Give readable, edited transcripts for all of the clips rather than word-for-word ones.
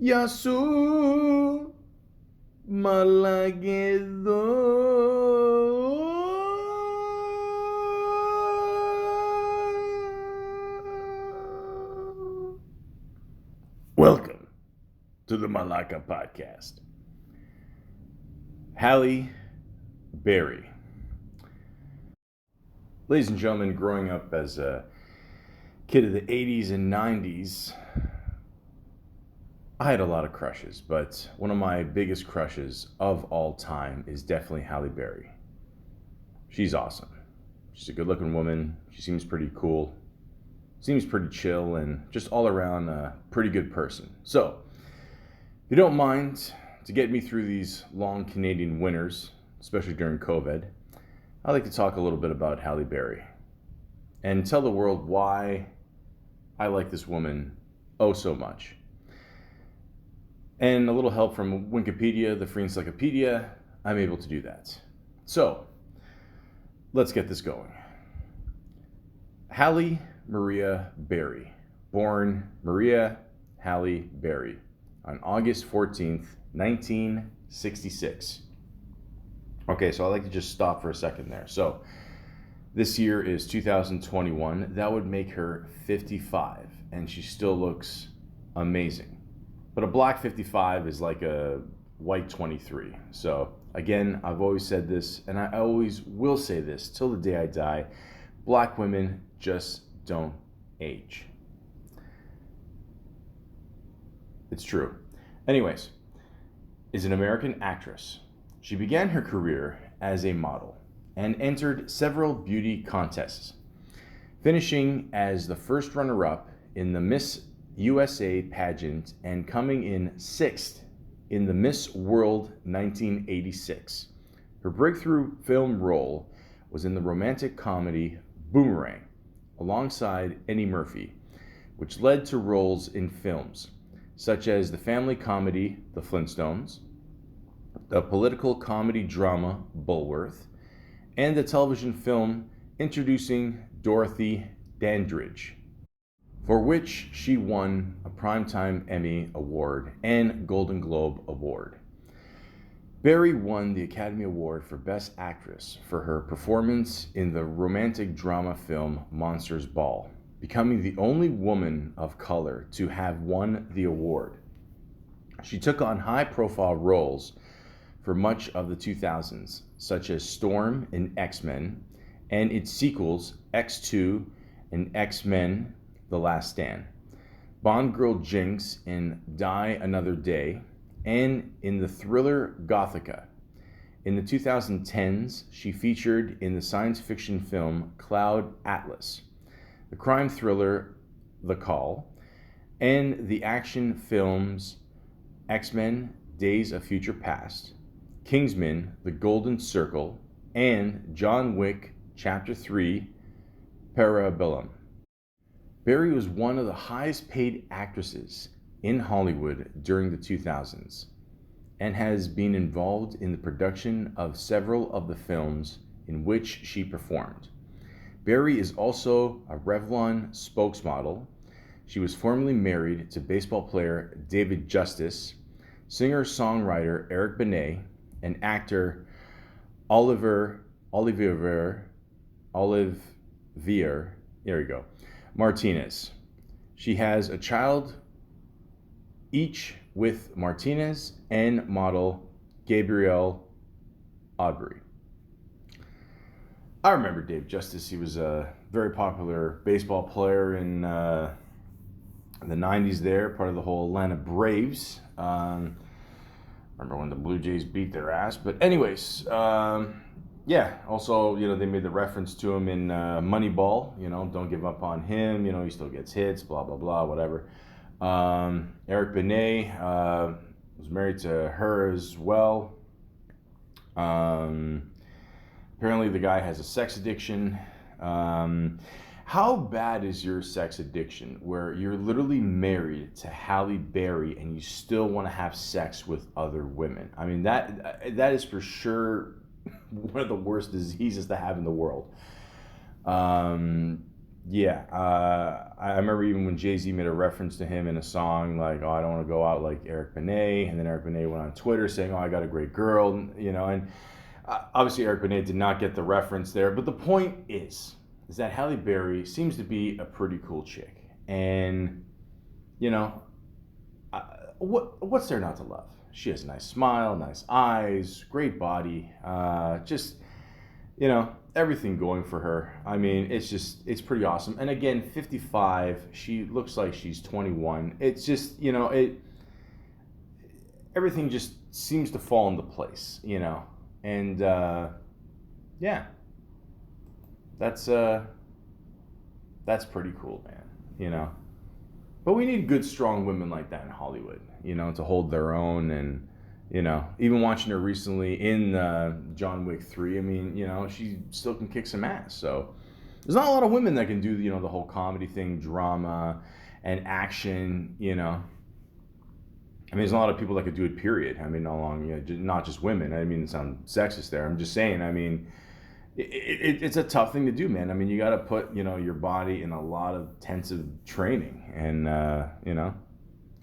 Yasu Malagedo. Welcome to the Malaka podcast. Halle Berry. Ladies and gentlemen, growing up as a kid of the 80s and 90s, I had a lot of crushes, but one of my biggest crushes of all time is definitely Halle Berry. She's awesome. She's a good looking woman. She seems pretty cool, seems pretty chill, and just all around a pretty good person. So, if you don't mind, to get me through these long Canadian winters, especially during COVID, I'd like to talk a little bit about Halle Berry and tell the world why I like this woman oh so much. And a little help from Wikipedia, the free encyclopedia, I'm able to do that. So, let's get this going. Halle Maria Berry, born Maria Halle Berry on August 14th, 1966. Okay, so I'd like to just stop for a second there. So, this year is 2021. That would make her 55, and she still looks amazing. But a black 55 is like a white 23. So again, I've always said this, and I always will say this till the day I die. Black women just don't age. It's true. Anyways, is an American actress. She began her career as a model and entered several beauty contests, finishing as the first runner-up in the Miss USA pageant and coming in sixth in the Miss World 1986. Her breakthrough film role was in the romantic comedy Boomerang, alongside Eddie Murphy, which led to roles in films such as the family comedy The Flintstones, the political comedy drama Bulworth, and the television film introducing Dorothy Dandridge, for which she won a Primetime Emmy Award and Golden Globe Award. Berry won the Academy Award for Best Actress for her performance in the romantic drama film Monsters Ball, becoming the only woman of color to have won the award. She took on high-profile roles for much of the 2000s, such as Storm in X-Men and its sequels X2 and X-Men The Last Stand, Bond girl Jinx in Die Another Day, and in the thriller Gothica. In the 2010s, she featured in the science fiction film Cloud Atlas, the crime thriller The Call, and the action films X-Men Days of Future Past, Kingsman The Golden Circle, and John Wick Chapter 3 Parabellum. Berry was one of the highest paid actresses in Hollywood during the 2000s and has been involved in the production of several of the films in which she performed. Berry is also a Revlon spokesmodel. She was formerly married to baseball player David Justice, singer-songwriter Eric Benet, and actor Olivier, there you go, Martinez. She has a child each with Martinez and model Gabrielle Aubry. I remember Dave Justice. He was a very popular baseball player in the 90s there, part of the whole Atlanta Braves. Remember when the Blue Jays beat their ass. But anyways, yeah, also, they made the reference to him in Moneyball, don't give up on him, he still gets hits, blah, blah, blah, whatever. Eric Benet was married to her as well. Apparently the guy has a sex addiction. How bad is your sex addiction where you're literally married to Halle Berry and you still want to have sex with other women? I mean, that is for sure one of the worst diseases to have in the world. Yeah, I remember even when Jay-Z made a reference to him in a song, like, "Oh, I don't want to go out like Eric Benet," and then Eric Benet went on Twitter saying, "Oh, I got a great girl," and obviously Eric Benet did not get the reference there. But the point is that Halle Berry seems to be a pretty cool chick, and you know, what's there not to love? She has a nice smile, nice eyes, great body, just everything going for her. I mean, it's pretty awesome. And again, 55, she looks like she's 21. It's just, everything just seems to fall into place, And yeah, that's that's pretty cool, man, But we need good, strong women like that in Hollywood, to hold their own. And, even watching her recently in John Wick 3, I mean, she still can kick some ass. So there's not a lot of women that can do, the whole comedy thing, drama and action, I mean, there's a lot of people that could do it, period. I mean, not just women. I mean, it sounds sexist there. I'm just saying, I mean, it's a tough thing to do, man. I mean, you got to put, your body in a lot of intensive training. And,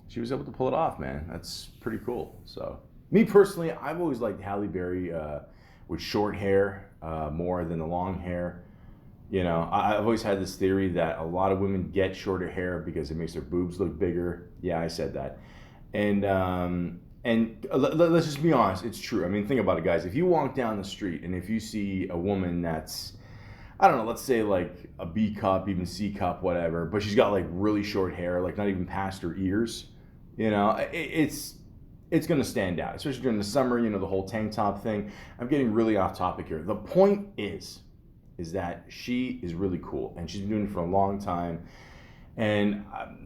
she was able to pull it off, man. That's pretty cool. So, me personally, I've always liked Halle Berry with short hair more than the long hair. I've always had this theory that a lot of women get shorter hair because it makes their boobs look bigger. Yeah, I said that. And let's just be honest, it's true. I mean, think about it, guys. If you walk down the street and if you see a woman that's, I don't know, let's say like a B cup, even C cup, whatever, but she's got like really short hair, like not even past her ears, it's going to stand out, especially during the summer, the whole tank top thing. I'm getting really off topic here. The point is that she is really cool and she's been doing it for a long time. And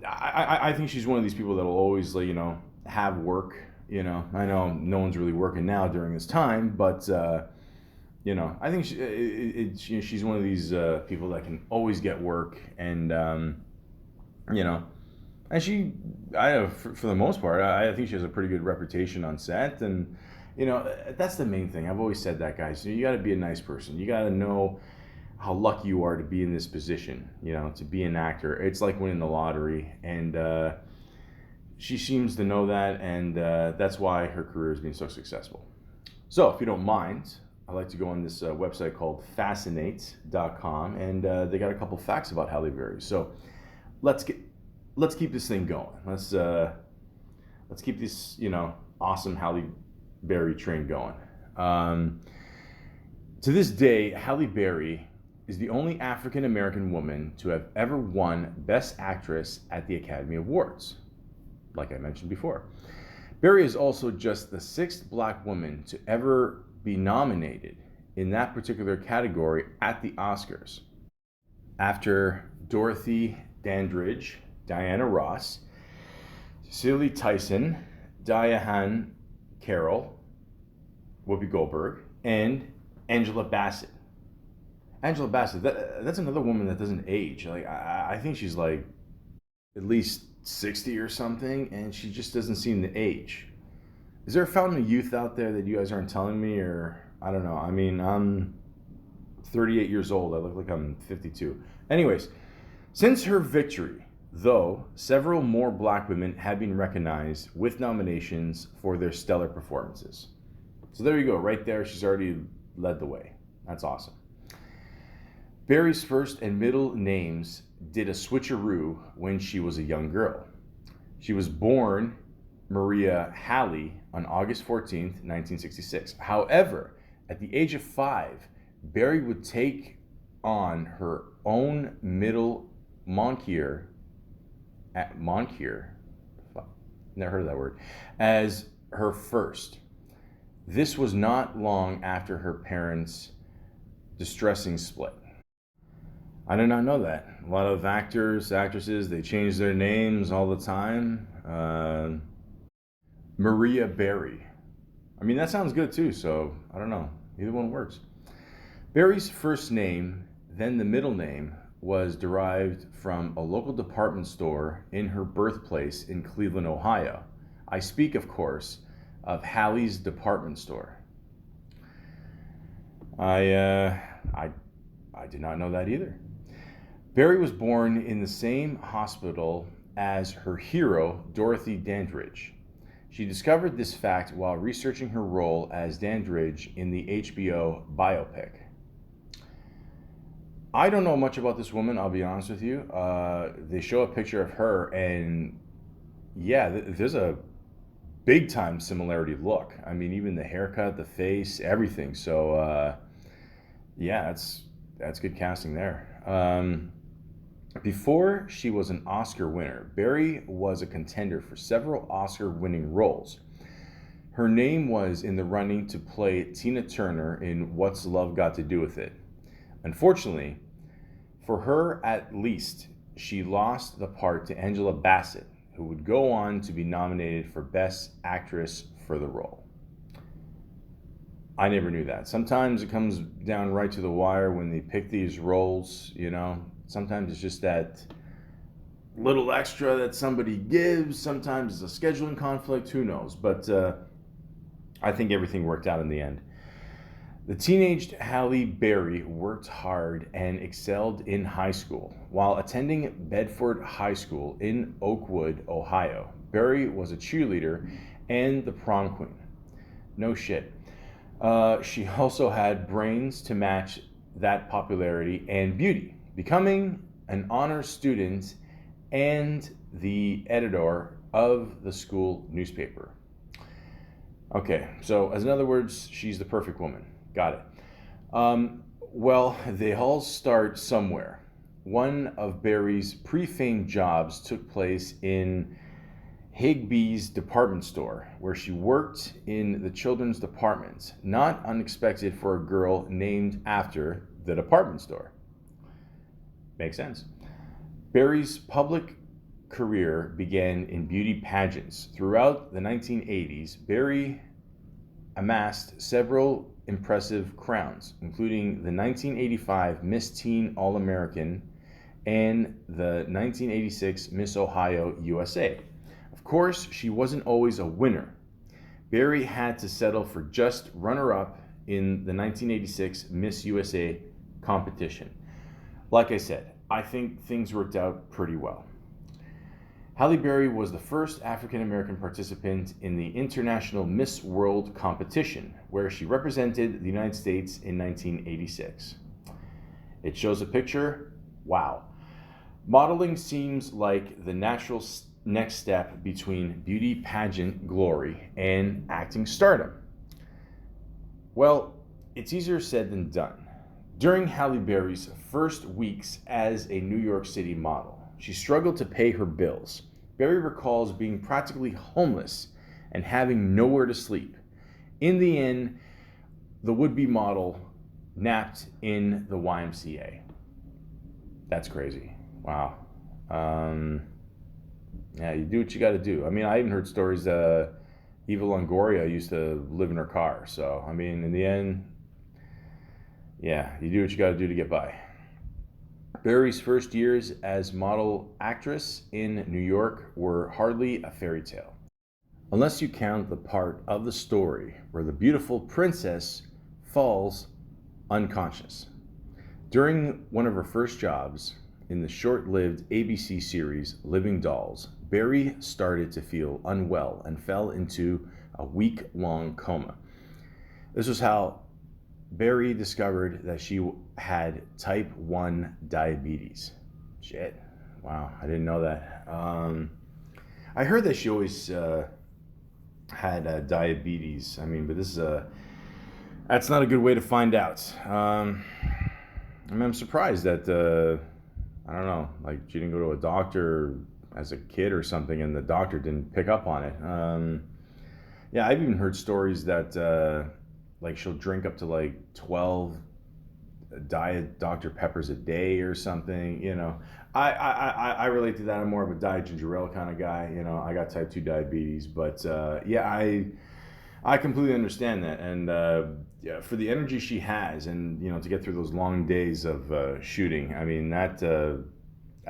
I think she's one of these people that'll always, have work. I know no one's really working now during this time, but I think she's one of these people that can always get work, and and she, for the most part, I think she has a pretty good reputation on set, and that's the main thing. I've always said that, guys. You got to be a nice person. You got to know how lucky you are to be in this position, to be an actor. It's like winning the lottery, and she seems to know that, and that's why her career has been so successful. So, if you don't mind, I like to go on this website called Fascinate.com, and they got a couple facts about Halle Berry. So, let's keep this thing going. Let's keep this awesome Halle Berry train going. To this day, Halle Berry is the only African American woman to have ever won Best Actress at the Academy Awards, like I mentioned before. Berry is also just the 6th black woman to ever be nominated in that particular category at the Oscars, after Dorothy Dandridge, Diana Ross, Cicely Tyson, Diane Carroll, Whoopi Goldberg, and Angela Bassett. Angela Bassett, that's another woman that doesn't age. Like I think she's like at least 60 or something, and she just doesn't seem to age. Is there a fountain of youth out there that you guys aren't telling me, or I don't know? I mean, I'm 38 years old. I look like I'm 52. Anyways, since her victory, though, several more black women have been recognized with nominations for their stellar performances. So there you go, right there. She's already led the way. That's awesome. Berry's first and middle names did a switcheroo when she was a young girl. She was born Maria Halle on August 14th, 1966. However, at the age of 5, Berry would take on her own middle Moncure, never heard of that word, as her first. This was not long after her parents' distressing split. I did not know that. A lot of actors, actresses, they change their names all the time. Maria Berry. I mean, that sounds good too, so I don't know. Either one works. Berry's first name, then the middle name, was derived from a local department store in her birthplace in Cleveland, Ohio. I speak, of course, of Halle's department store. I did not know that either. Berry was born in the same hospital as her hero, Dorothy Dandridge. She discovered this fact while researching her role as Dandridge in the HBO biopic. I don't know much about this woman, I'll be honest with you. They show a picture of her, and yeah, there's a big time similarity look. I mean, even the haircut, the face, everything. So, yeah, that's good casting there. Before she was an Oscar winner, Berry was a contender for several Oscar winning roles. Her name was in the running to play Tina Turner in What's Love Got to Do with It. Unfortunately, for her at least, she lost the part to Angela Bassett, who would go on to be nominated for Best Actress for the role. I never knew that. Sometimes it comes down right to the wire when they pick these roles, you know. Sometimes it's just that little extra that somebody gives. Sometimes it's a scheduling conflict, who knows. But I think everything worked out in the end. The teenaged Halle Berry worked hard and excelled in high school. While attending Bedford High School in Oakwood, Ohio, Berry was a cheerleader and the prom queen. No shit. She also had brains to match that popularity and beauty, becoming an honor student and the editor of the school newspaper. Okay, so as in other words, she's the perfect woman. Got it. Well, they all start somewhere. One of Berry's pre-fame jobs took place in Higbee's department store, where she worked in the children's department. Not unexpected for a girl named after the department store. Makes sense. Berry's public career began in beauty pageants. Throughout the 1980s, Berry amassed several impressive crowns, including the 1985 Miss Teen All-American and the 1986 Miss Ohio USA. Of course, she wasn't always a winner. Berry had to settle for just runner-up in the 1986 Miss USA competition. Like I said, I think things worked out pretty well. Halle Berry was the first African-American participant in the International Miss World competition, where she represented the United States in 1986. It shows a picture. Wow. Modeling seems like the natural next step between beauty pageant glory and acting stardom. Well, it's easier said than done. During Halle Berry's first weeks as a New York City model, she struggled to pay her bills. Berry recalls being practically homeless and having nowhere to sleep. In the end, the would-be model napped in the YMCA. That's crazy. Wow. Yeah, you do what you got to do. I mean, I even heard stories Eva Longoria used to live in her car. So, I mean, in the end, yeah, you do what you got to do to get by. Berry's first years as model actress in New York were hardly a fairy tale, unless you count the part of the story where the beautiful princess falls unconscious. During one of her first jobs in the short-lived ABC series Living Dolls, Berry started to feel unwell and fell into a week-long coma. This was how Berry discovered that she had type 1 diabetes. Shit. Wow, I didn't know that. I heard that she always had diabetes. I mean, but this is that's not a good way to find out. I mean, I'm surprised that, I don't know, like she didn't go to a doctor as a kid or something and the doctor didn't pick up on it. Yeah, I've even heard stories that like she'll drink up to like 12 Diet Dr. Peppers a day or something, you know. I relate to that. I'm more of a Diet Ginger Ale kind of guy, you know. I got type 2 diabetes, but yeah, I completely understand that. And yeah, for the energy she has and, you know, to get through those long days of shooting, I mean, that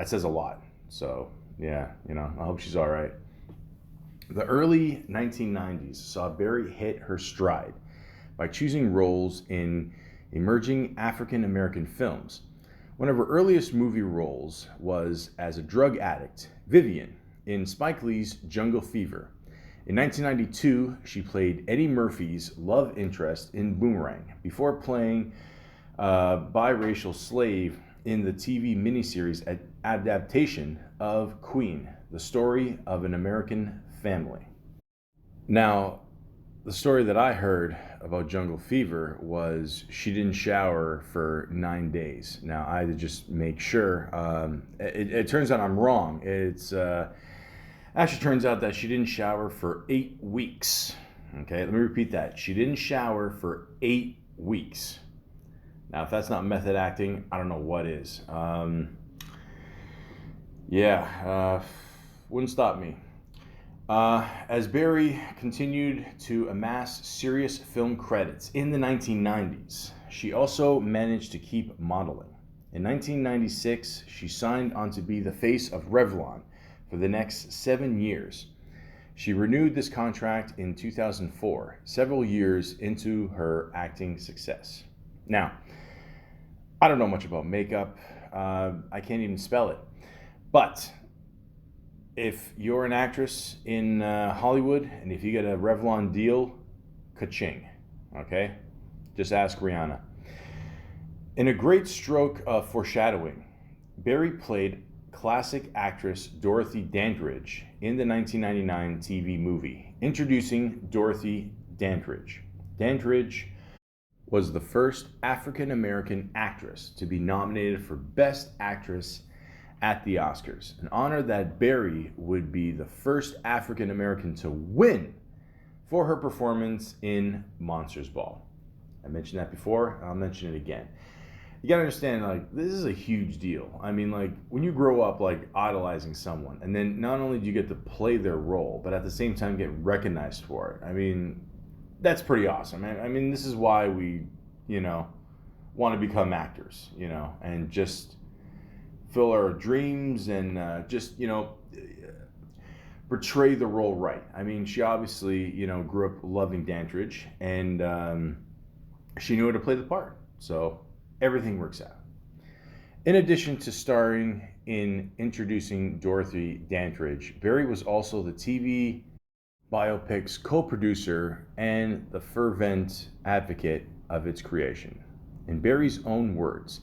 says a lot. So, yeah, you know, I hope she's all right. The early 1990s saw Berry hit her stride by choosing roles in emerging African American films. One of her earliest movie roles was as a drug addict, Vivian, in Spike Lee's Jungle Fever. In 1992, she played Eddie Murphy's love interest in Boomerang before playing a biracial slave in the TV miniseries adaptation of Queen, the story of an American family. Now, the story that I heard about Jungle Fever was she didn't shower for 9 days. Now, I had to just make sure. It turns out I'm wrong. Actually turns out that she didn't shower for 8 weeks. Okay, let me repeat that. She didn't shower for 8 weeks. Now, if that's not method acting, I don't know what is. Wouldn't stop me. As Barry continued to amass serious film credits in the 1990s, she also managed to keep modeling. In 1996, she signed on to be the face of Revlon for the next 7 years. She renewed this contract in 2004, several years into her acting success. Now, I don't know much about makeup. I can't even spell it. But if you're an actress in Hollywood and if you get a Revlon deal, ka-ching, okay? Just ask Rihanna. In a great stroke of foreshadowing, Barry played classic actress Dorothy Dandridge in the 1999 TV movie, introducing Dorothy Dandridge. Dandridge was the first African-American actress to be nominated for Best Actress at the Oscars, an honor that Barry would be the first African-American to win for her performance in Monsters Ball. I mentioned that before, I'll mention it again. You gotta understand, like, this is a huge deal. I mean, like, when you grow up, like, idolizing someone, and then not only do you get to play their role, but at the same time get recognized for it. I mean, that's pretty awesome. I mean, this is why we, want to become actors, and just fill our dreams and portray the role right. I mean, she obviously, grew up loving Dandridge, and she knew how to play the part. So everything works out. In addition to starring in introducing Dorothy Dandridge, Barry was also the TV biopic's co-producer and the fervent advocate of its creation. In Barry's own words,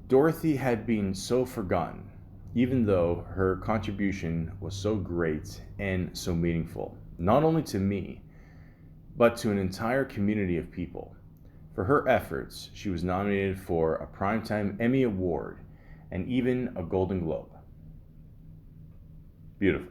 Dorothy had been so forgotten, even though her contribution was so great and so meaningful, not only to me, but to an entire community of people. For her efforts, she was nominated for a Primetime Emmy Award and even a Golden Globe. Beautiful.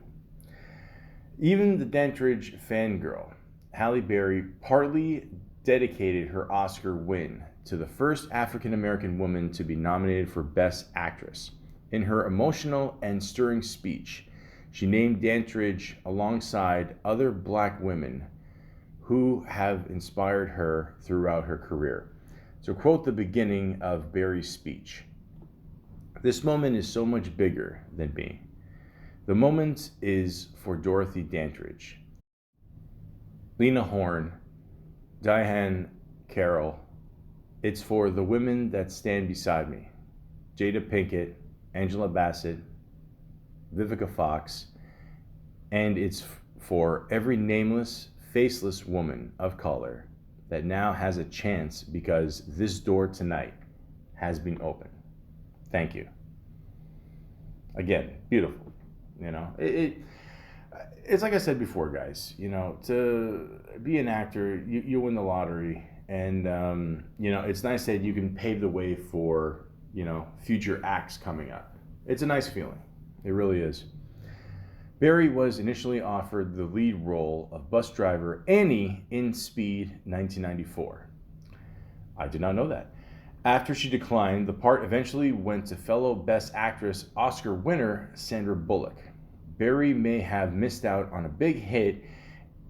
Even the Dandridge fangirl, Halle Berry, partly dedicated her Oscar win to the first African-American woman to be nominated for Best Actress. In her emotional and stirring speech, she named Dandridge alongside other Black women who have inspired her throughout her career. To quote the beginning of Barry's speech, "This moment is so much bigger than me. The moment is for Dorothy Dandridge, Lena Horne, Diane Carroll. It's for the women that stand beside me, Jada Pinkett, Angela Bassett, Vivica Fox, and it's for every nameless, faceless woman of color that now has a chance because this door tonight has been opened. Thank you." Again, beautiful. It's like I said before, guys. To be an actor, you win the lottery, and it's nice that you can pave the way for future acts coming up. It's a nice feeling. It really is. Barry was initially offered the lead role of bus driver Annie in Speed 1994. I did not know that. After she declined, the part eventually went to fellow Best Actress Oscar winner Sandra Bullock. Barry may have missed out on a big hit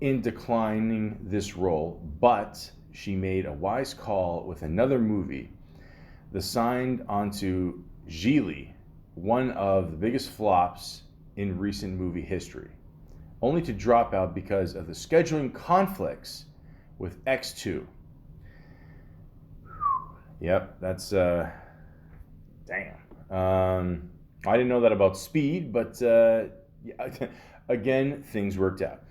in declining this role, but she made a wise call with another movie, the signed onto Gigli, one of the biggest flops in recent movie history, only to drop out because of the scheduling conflicts with X2. Yep, that's Damn. I didn't know that about Speed, but yeah, again, things worked out.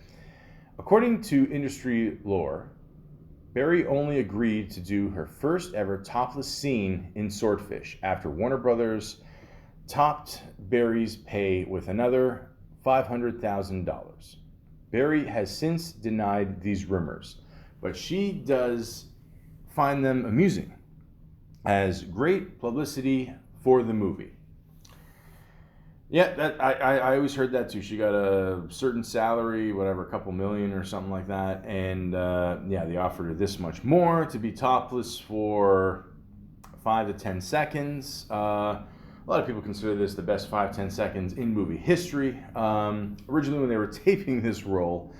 According to industry lore, Barry only agreed to do her first ever topless scene in Swordfish after Warner Brothers topped Barry's pay with another $500,000. Barry has since denied these rumors, but she does find them amusing as great publicity for the movie. Yeah, I always heard that too. She got a certain salary, whatever, a couple million or something like that, and yeah, they offered her this much more to be topless for 5 to 10 seconds. A lot of people consider this the best 5-10 seconds in movie history. Originally, when they were taping this role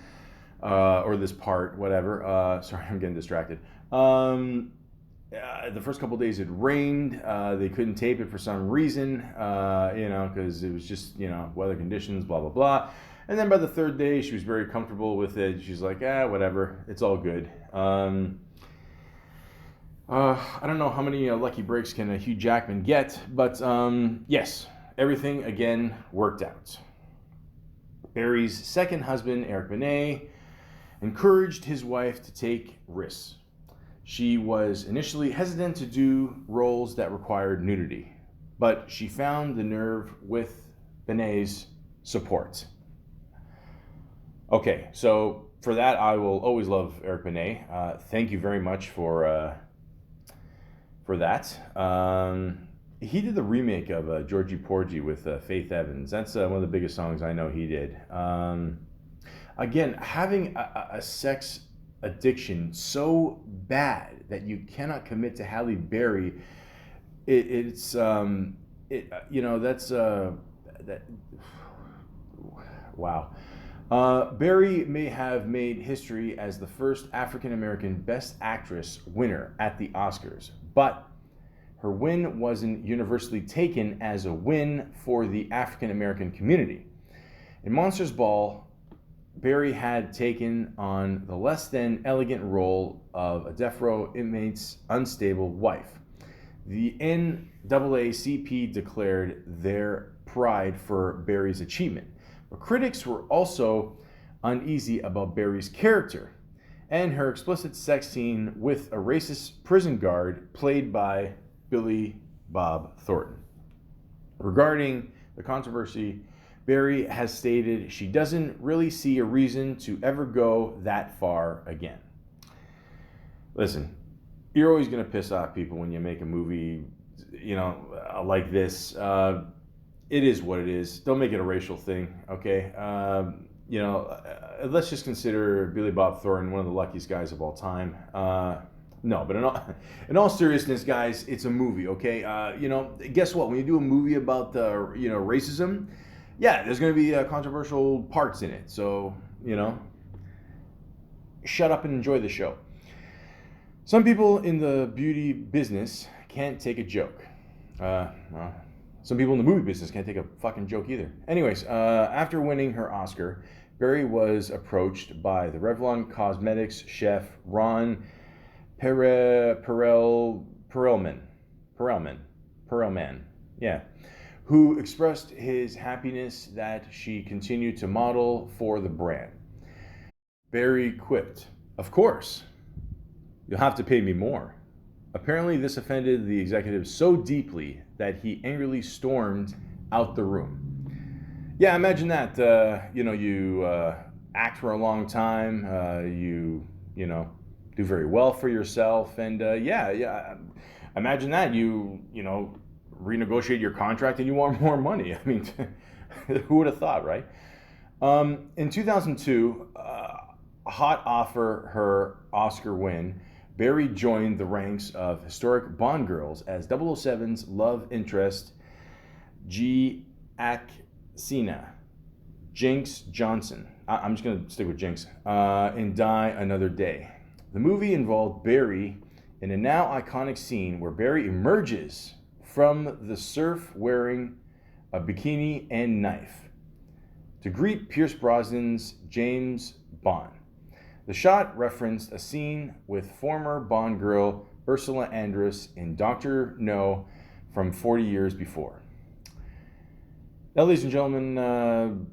or this part, whatever. Sorry, I'm getting distracted. The first couple days it rained. They couldn't tape it for some reason, because it was just, weather conditions, blah, blah, blah. And then by the third day, she was very comfortable with it. She's like, whatever, it's all good. I don't know how many lucky breaks can Hugh Jackman get, but yes, everything again worked out. Barry's second husband, Eric Benet, encouraged his wife to take risks. She was initially hesitant to do roles that required nudity, but she found the nerve with Benet's support. Okay, so for that, I will always love Eric Benet. Thank you very much for that. He did the remake of Georgie Porgy with Faith Evans. That's one of the biggest songs I know he did. Again, having a sex addiction so bad that you cannot commit to Halle Berry, that's wow. Berry may have made history as the first African-American Best Actress winner at the Oscars, but her win wasn't universally taken as a win for the African-American community. In Monsters Ball, Berry had taken on the less than elegant role of a death row inmate's unstable wife. The NAACP declared their pride for Berry's achievement, but critics were also uneasy about Berry's character and her explicit sex scene with a racist prison guard played by Billy Bob Thornton. Regarding the controversy, Berry has stated she doesn't really see a reason to ever go that far again. Listen, you're always going to piss off people when you make a movie, like this. It is what it is. Don't make it a racial thing, okay? Let's just consider Billy Bob Thornton one of the luckiest guys of all time. No, but in all seriousness, guys, it's a movie, okay? Guess what? When you do a movie about racism, yeah, there's going to be controversial parts in it. So, shut up and enjoy the show. Some people in the beauty business can't take a joke. Some people in the movie business can't take a fucking joke either. Anyways, after winning her Oscar, Berry was approached by the Revlon Cosmetics chef Ron Perelman, who expressed his happiness that she continued to model for the brand. Berry quipped, "Of course, you'll have to pay me more." Apparently, this offended the executive so deeply that he angrily stormed out the room. Yeah, imagine that. You act for a long time. You do very well for yourself, and imagine that you renegotiate your contract and you want more money. I mean, who would have thought, right? In 2002, hot after her Oscar win, Berry joined the ranks of historic Bond girls as 007's love interest G. Axina, Jinx Johnson. I'm just going to stick with Jinx, in Die Another Day. The movie involved Berry in a now iconic scene where Berry emerges from the surf wearing a bikini and knife to greet Pierce Brosnan's James Bond. The shot referenced a scene with former Bond girl Ursula Andress in Dr. No from 40 years before. Now, ladies and gentlemen,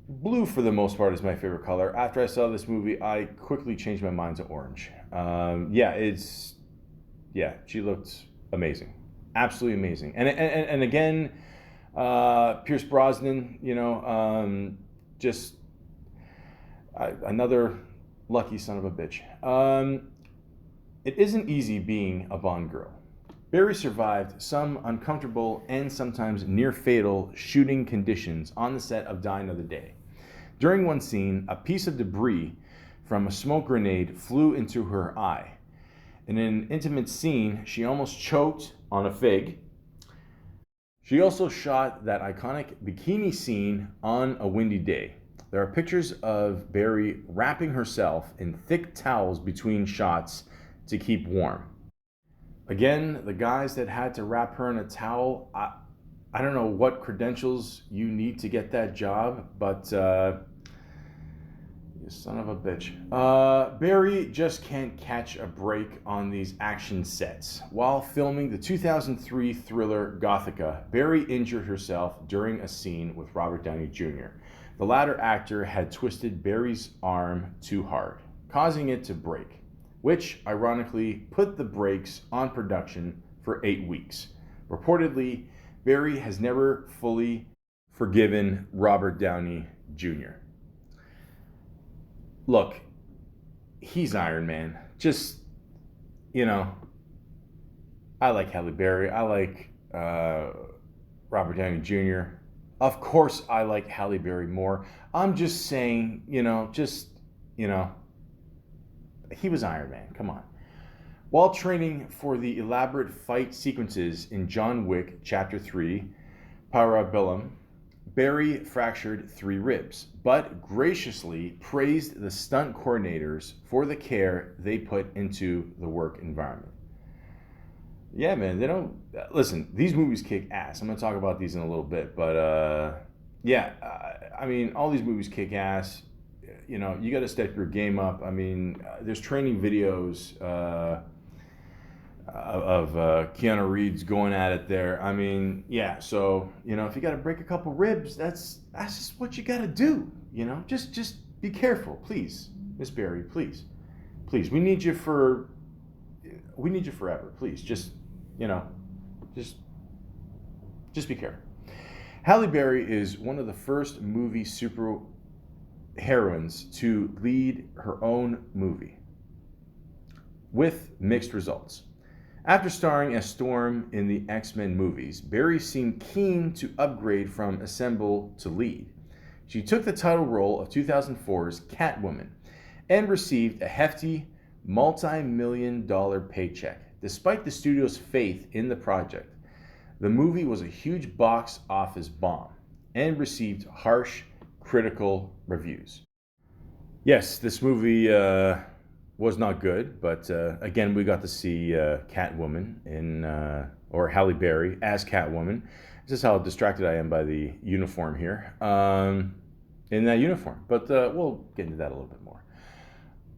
blue for the most part is my favorite color. After I saw this movie, I quickly changed my mind to orange. She looked amazing, absolutely amazing. And again, Pierce Brosnan, another lucky son of a bitch. It isn't easy being a Bond girl. Barry survived some uncomfortable and sometimes near fatal shooting conditions on the set of Die Another Day. During one scene, a piece of debris from a smoke grenade flew into her eye. In an intimate scene, she almost choked on a fig. She also shot that iconic bikini scene on a windy day. There are pictures of Barry wrapping herself in thick towels between shots to keep warm. Again, the guys that had to wrap her in a towel, I don't know what credentials you need to get that job, but you son of a bitch. Barry just can't catch a break on these action sets. While filming the 2003 thriller Gothica, Barry injured herself during a scene with Robert Downey Jr. The latter actor had twisted Barry's arm too hard, causing it to break, which ironically put the brakes on production for 8 weeks. Reportedly, Barry has never fully forgiven Robert Downey Jr. Look, he's Iron Man. Just, I like Halle Berry. I like Robert Downey Jr. Of course, I like Halle Berry more. I'm just saying, he was Iron Man. Come on. While training for the elaborate fight sequences in John Wick Chapter 3, Parabellum, Barry fractured 3 ribs, but graciously praised the stunt coordinators for the care they put into the work environment. Yeah, man, they don't... Listen, these movies kick ass. I'm going to talk about these in a little bit, but all these movies kick ass. You got to step your game up. There's training videos of Keanu Reeves going at it there. So, if you got to break a couple ribs, that's just what you got to do, Just be careful, please, Miss Barry, please. Please, we need you forever, please. Just be careful. Halle Berry is one of the first movie super heroines to lead her own movie, with mixed results. After starring as Storm in the X-Men movies, Barry seemed keen to upgrade from assemble to lead. She took the title role of 2004's Catwoman and received a hefty multi-million-dollar paycheck. Despite the studio's faith in the project, the movie was a huge box office bomb and received harsh critical reviews. Yes, this movie was not good, but again, we got to see Catwoman or Halle Berry as Catwoman. This is how distracted I am by the uniform here. In that uniform, but we'll get into that a little bit more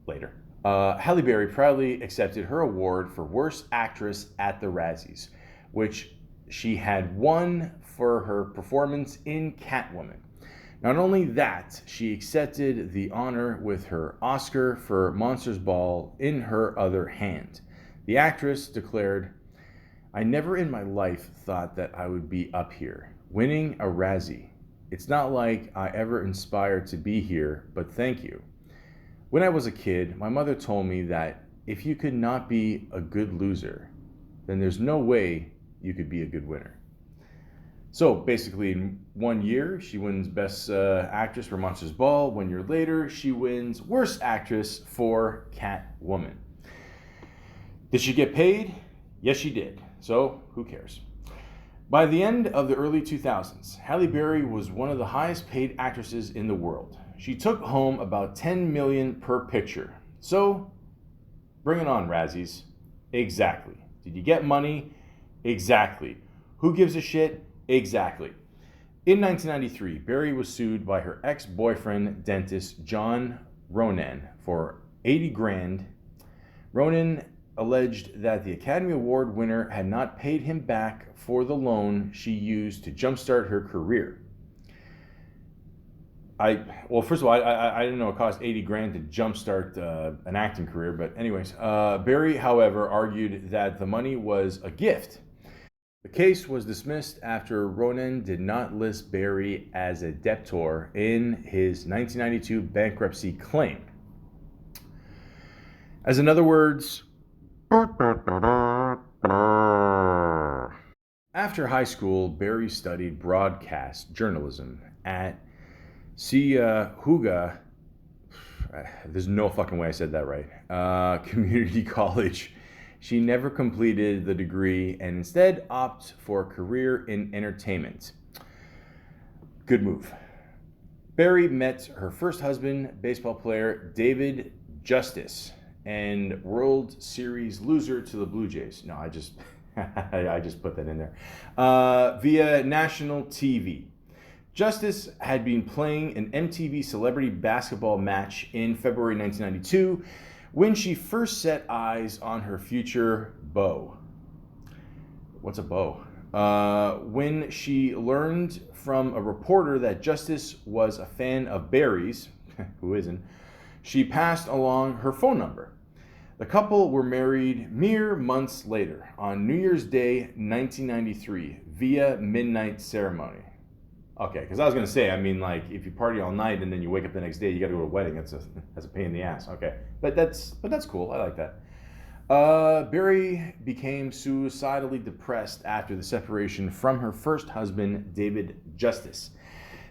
later. Halle Berry proudly accepted her award for Worst Actress at the Razzies, which she had won for her performance in Catwoman. Not only that, she accepted the honor with her Oscar for Monsters Ball in her other hand. The actress declared, "I never in my life thought that I would be up here, winning a Razzie. It's not like I ever inspired to be here, but thank you. When I was a kid, my mother told me that if you could not be a good loser, then there's no way you could be a good winner." So basically, in 1 year, she wins Best Actress for Monsters Ball. 1 year later, she wins Worst Actress for Catwoman. Did she get paid? Yes, she did. So who cares? By the end of the early 2000s, Halle Berry was one of the highest paid actresses in the world. She took home about $10 million per picture. So bring it on, Razzies. Exactly. Did you get money? Exactly. Who gives a shit? Exactly. In 1993, Berry was sued by her ex-boyfriend, dentist John Ronan, for $80,000. Ronan alleged that the Academy Award winner had not paid him back for the loan she used to jumpstart her career. Well, first of all, I didn't know it cost $80,000 to jumpstart an acting career, but anyways, Barry, however, argued that the money was a gift. The case was dismissed after Ronan did not list Barry as a debtor in his 1992 bankruptcy claim. As in other words, after high school, Barry studied broadcast journalism at Cuyahoga, there's no fucking way I said that right, community college. She never completed the degree and instead opted for a career in entertainment. Good move. Barry met her first husband, baseball player David Justice, and World Series loser to the Blue Jays. No, I just put that in there. Via national TV. Justice had been playing an MTV celebrity basketball match in February 1992 when she first set eyes on her future beau. What's a beau? When she learned from a reporter that Justice was a fan of Barry's, who isn't, she passed along her phone number. The couple were married mere months later, on New Year's Day 1993, via midnight ceremony. Okay, because I was going to say, I mean, like, if you party all night and then you wake up the next day, you got to go to a wedding. That's a pain in the ass. Okay, but that's cool. I like that. Barry became suicidally depressed after the separation from her first husband, David Justice.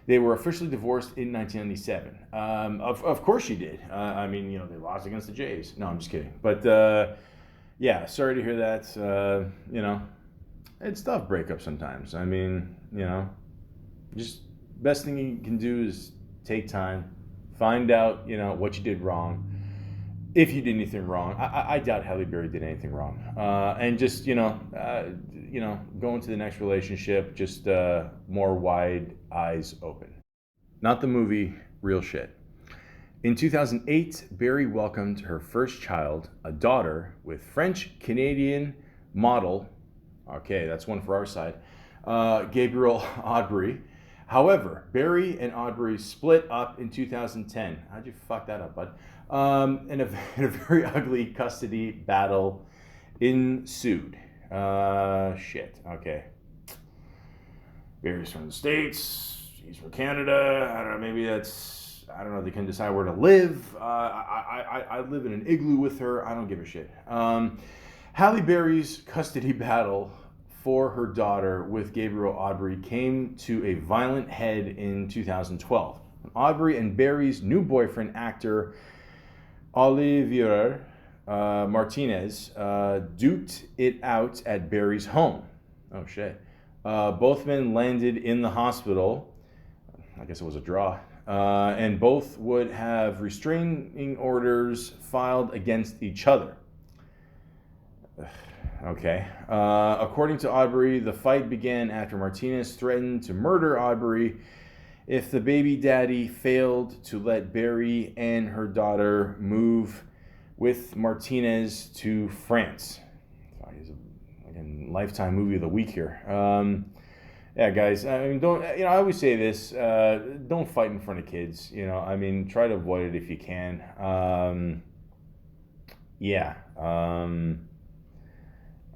They were officially divorced in 1997. Of course she did. I mean, you know, they lost against the Jays. No, I'm just kidding. But yeah, sorry to hear that. You know, it's tough breakup sometimes. I mean, you know. Just best thing you can do is take time, find out, you know, what you did wrong. If you did anything wrong, I doubt Halle Berry did anything wrong. And just, you know, go into the next relationship, just more wide eyes open. Not the movie, real shit. In 2008, Berry welcomed her first child, a daughter, with French-Canadian model, okay, that's one for our side, Gabriel Audrey. However, Barry and Audrey split up in 2010. How'd you fuck that up, bud? In a very ugly custody battle ensued. Shit, okay. Barry's from the States, he's from Canada. I don't know, maybe that's, I don't know, they can decide where to live. I live in an igloo with her, I don't give a shit. Halle Berry's custody battle for her daughter with Gabriel Audrey came to a violent head in 2012. Audrey and Barry's new boyfriend, actor Olivier Martinez, duked it out at Barry's home. Oh shit. Both men landed in the hospital. I guess it was a draw. And both would have restraining orders filed against each other. Okay. According to Audrey, the fight began after Martinez threatened to murder Audrey if the baby daddy failed to let Barry and her daughter move with Martinez to France. He's a Lifetime movie of the week here. Yeah, guys. I mean, don't, you know, I always say this: don't fight in front of kids. You know, I mean, try to avoid it if you can. Yeah.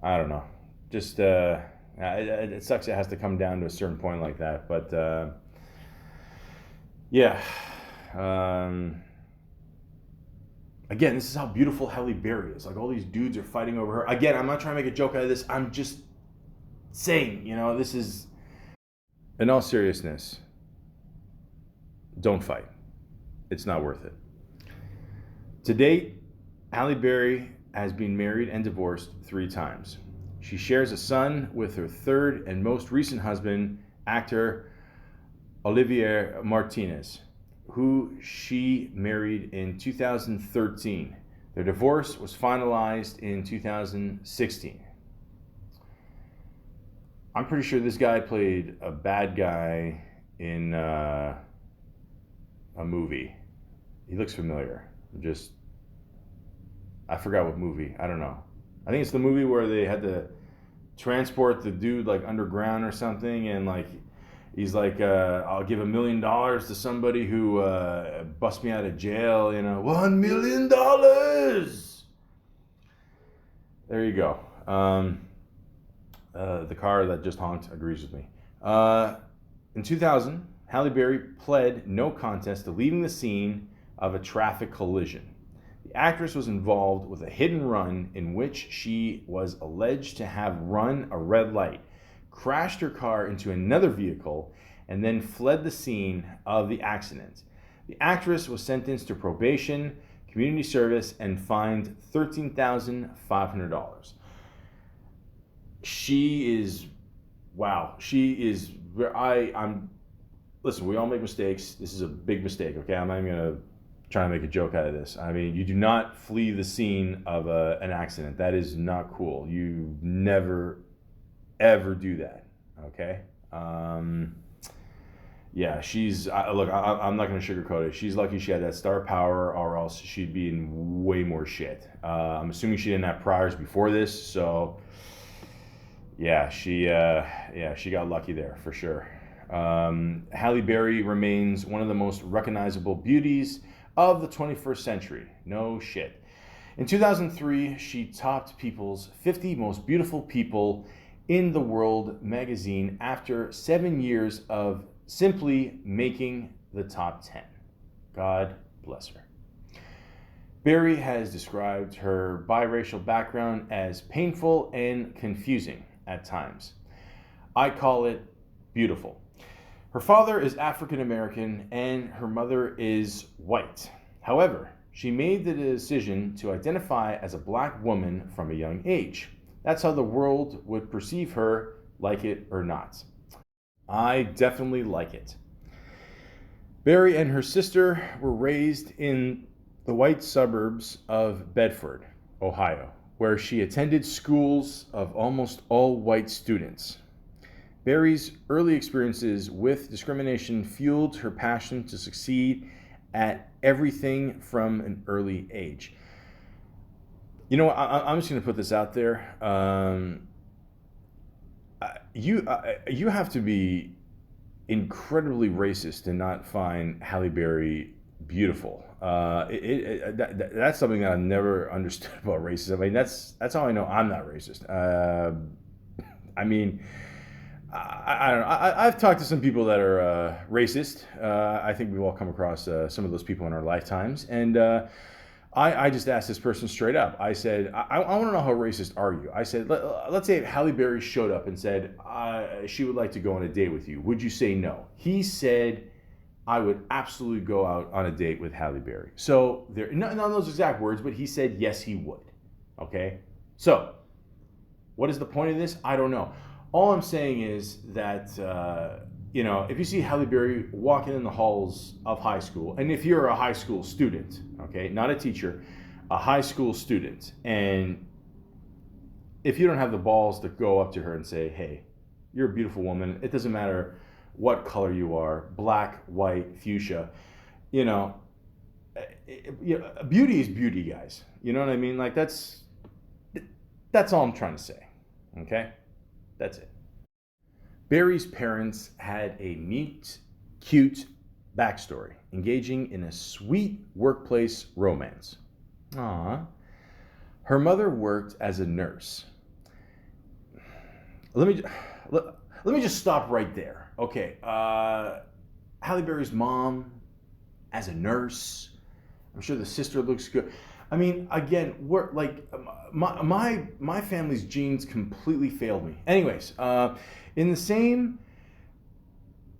I don't know. Just it sucks. It has to come down to a certain point like that. But yeah. Again, this is how beautiful Halle Berry is. Like, all these dudes are fighting over her. Again, I'm not trying to make a joke out of this. I'm just saying, you know, this is. In all seriousness, don't fight. It's not worth it. To date, Halle Berry has been married and divorced 3 times. She shares a son with her third and most recent husband, actor Olivier Martinez, who she married in 2013. Their divorce was finalized in 2016. I'm pretty sure this guy played a bad guy in a movie. He looks familiar. I forgot what movie. I don't know. I think it's the movie where they had to transport the dude like underground or something, and like he's like, I'll give $1 million to somebody who busts me out of jail. You know, $1 million. There you go. The car that just honked agrees with me. In 2000, Halle Berry pled no contest to leaving the scene of a traffic collision. The actress was involved with a hit and run in which she was alleged to have run a red light, crashed her car into another vehicle, and then fled the scene of the accident. The actress was sentenced to probation, community service, and fined $13,500. She is, wow, I'm, listen, we all make mistakes. This is a big mistake, okay? I'm not even going to try to make a joke out of this. I mean, you do not flee the scene of an accident. That is not cool. You never, ever do that, okay? Yeah, look, I'm not going to sugarcoat it. She's lucky she had that star power, or else she'd be in way more shit. I'm assuming she didn't have priors before this, so yeah, she got lucky there for sure. Halle Berry remains one of the most recognizable beauties of the 21st century. No shit. In 2003, she topped People's 50 Most Beautiful People in the World magazine after 7 years of simply making the top 10. God bless her. Berry has described her biracial background as painful and confusing at times. I call it beautiful. Her father is African American and her mother is white. However, she made the decision to identify as a black woman from a young age. That's how the world would perceive her, like it or not. I definitely like it. Berry and her sister were raised in the white suburbs of Bedford, Ohio, where she attended schools of almost all white students. Berry's early experiences with discrimination fueled her passion to succeed at everything from an early age. You know, I'm just going to put this out there. You have to be incredibly racist to not find Halle Berry beautiful. That's something that I've never understood about racism. I mean, that's how I know I'm not racist. I mean, I don't know. I've talked to some people that are racist. I think we've all come across some of those people in our lifetimes. And I just asked this person straight up. I said, I want to know how racist are you? I said, let's say Halle Berry showed up and said she would like to go on a date with you. Would you say no? He said, I would absolutely go out on a date with Halle Berry. So, not those exact words, but he said yes, he would. Okay? So, what is the point of this? I don't know. All I'm saying is that, if you see Halle Berry walking in the halls of high school, and if you're a high school student, okay, not a teacher, a high school student, and if you don't have the balls to go up to her and say, hey, you're a beautiful woman, it doesn't matter what color you are, black, white, fuchsia, beauty is beauty, guys. You know what I mean? Like, that's all I'm trying to say, okay? That's it. Berry's parents had a neat, cute backstory, engaging in a sweet workplace romance. Aww. Her mother worked as a nurse. Let me just stop right there. Okay, Halle Berry's mom as a nurse. I'm sure the sister looks good. I mean, again, we're like my family's genes completely failed me. Anyways, in the same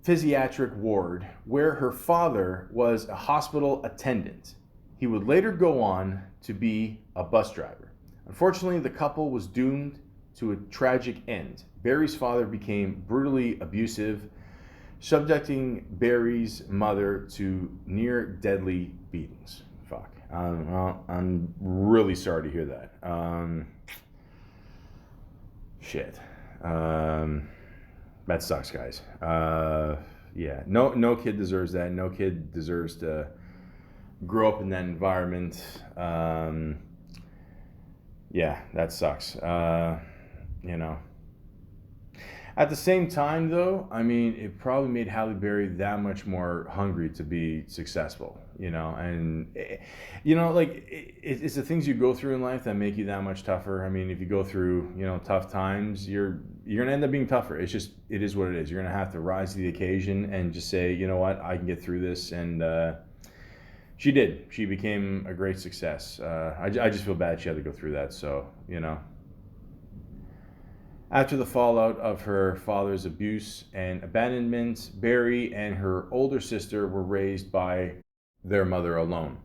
physiatric ward where her father was a hospital attendant, he would later go on to be a bus driver. Unfortunately, the couple was doomed to a tragic end. Berry's father became brutally abusive, subjecting Berry's mother to near deadly beatings. Fuck. I'm really sorry to hear that. Shit. That sucks, guys. Yeah. No kid deserves that. No kid deserves to grow up in that environment. Yeah, that sucks. You know. At the same time, though, I mean, it probably made Halle Berry that much more hungry to be successful, you know, and like it's the things you go through in life that make you that much tougher. I mean, if you go through, tough times, you're gonna end up being tougher. It is what it is. You're gonna have to rise to the occasion and just say, you know what, I can get through this, and she did. She became a great success. I just feel bad she had to go through that. So, After the fallout of her father's abuse and abandonment, Berry and her older sister were raised by their mother alone.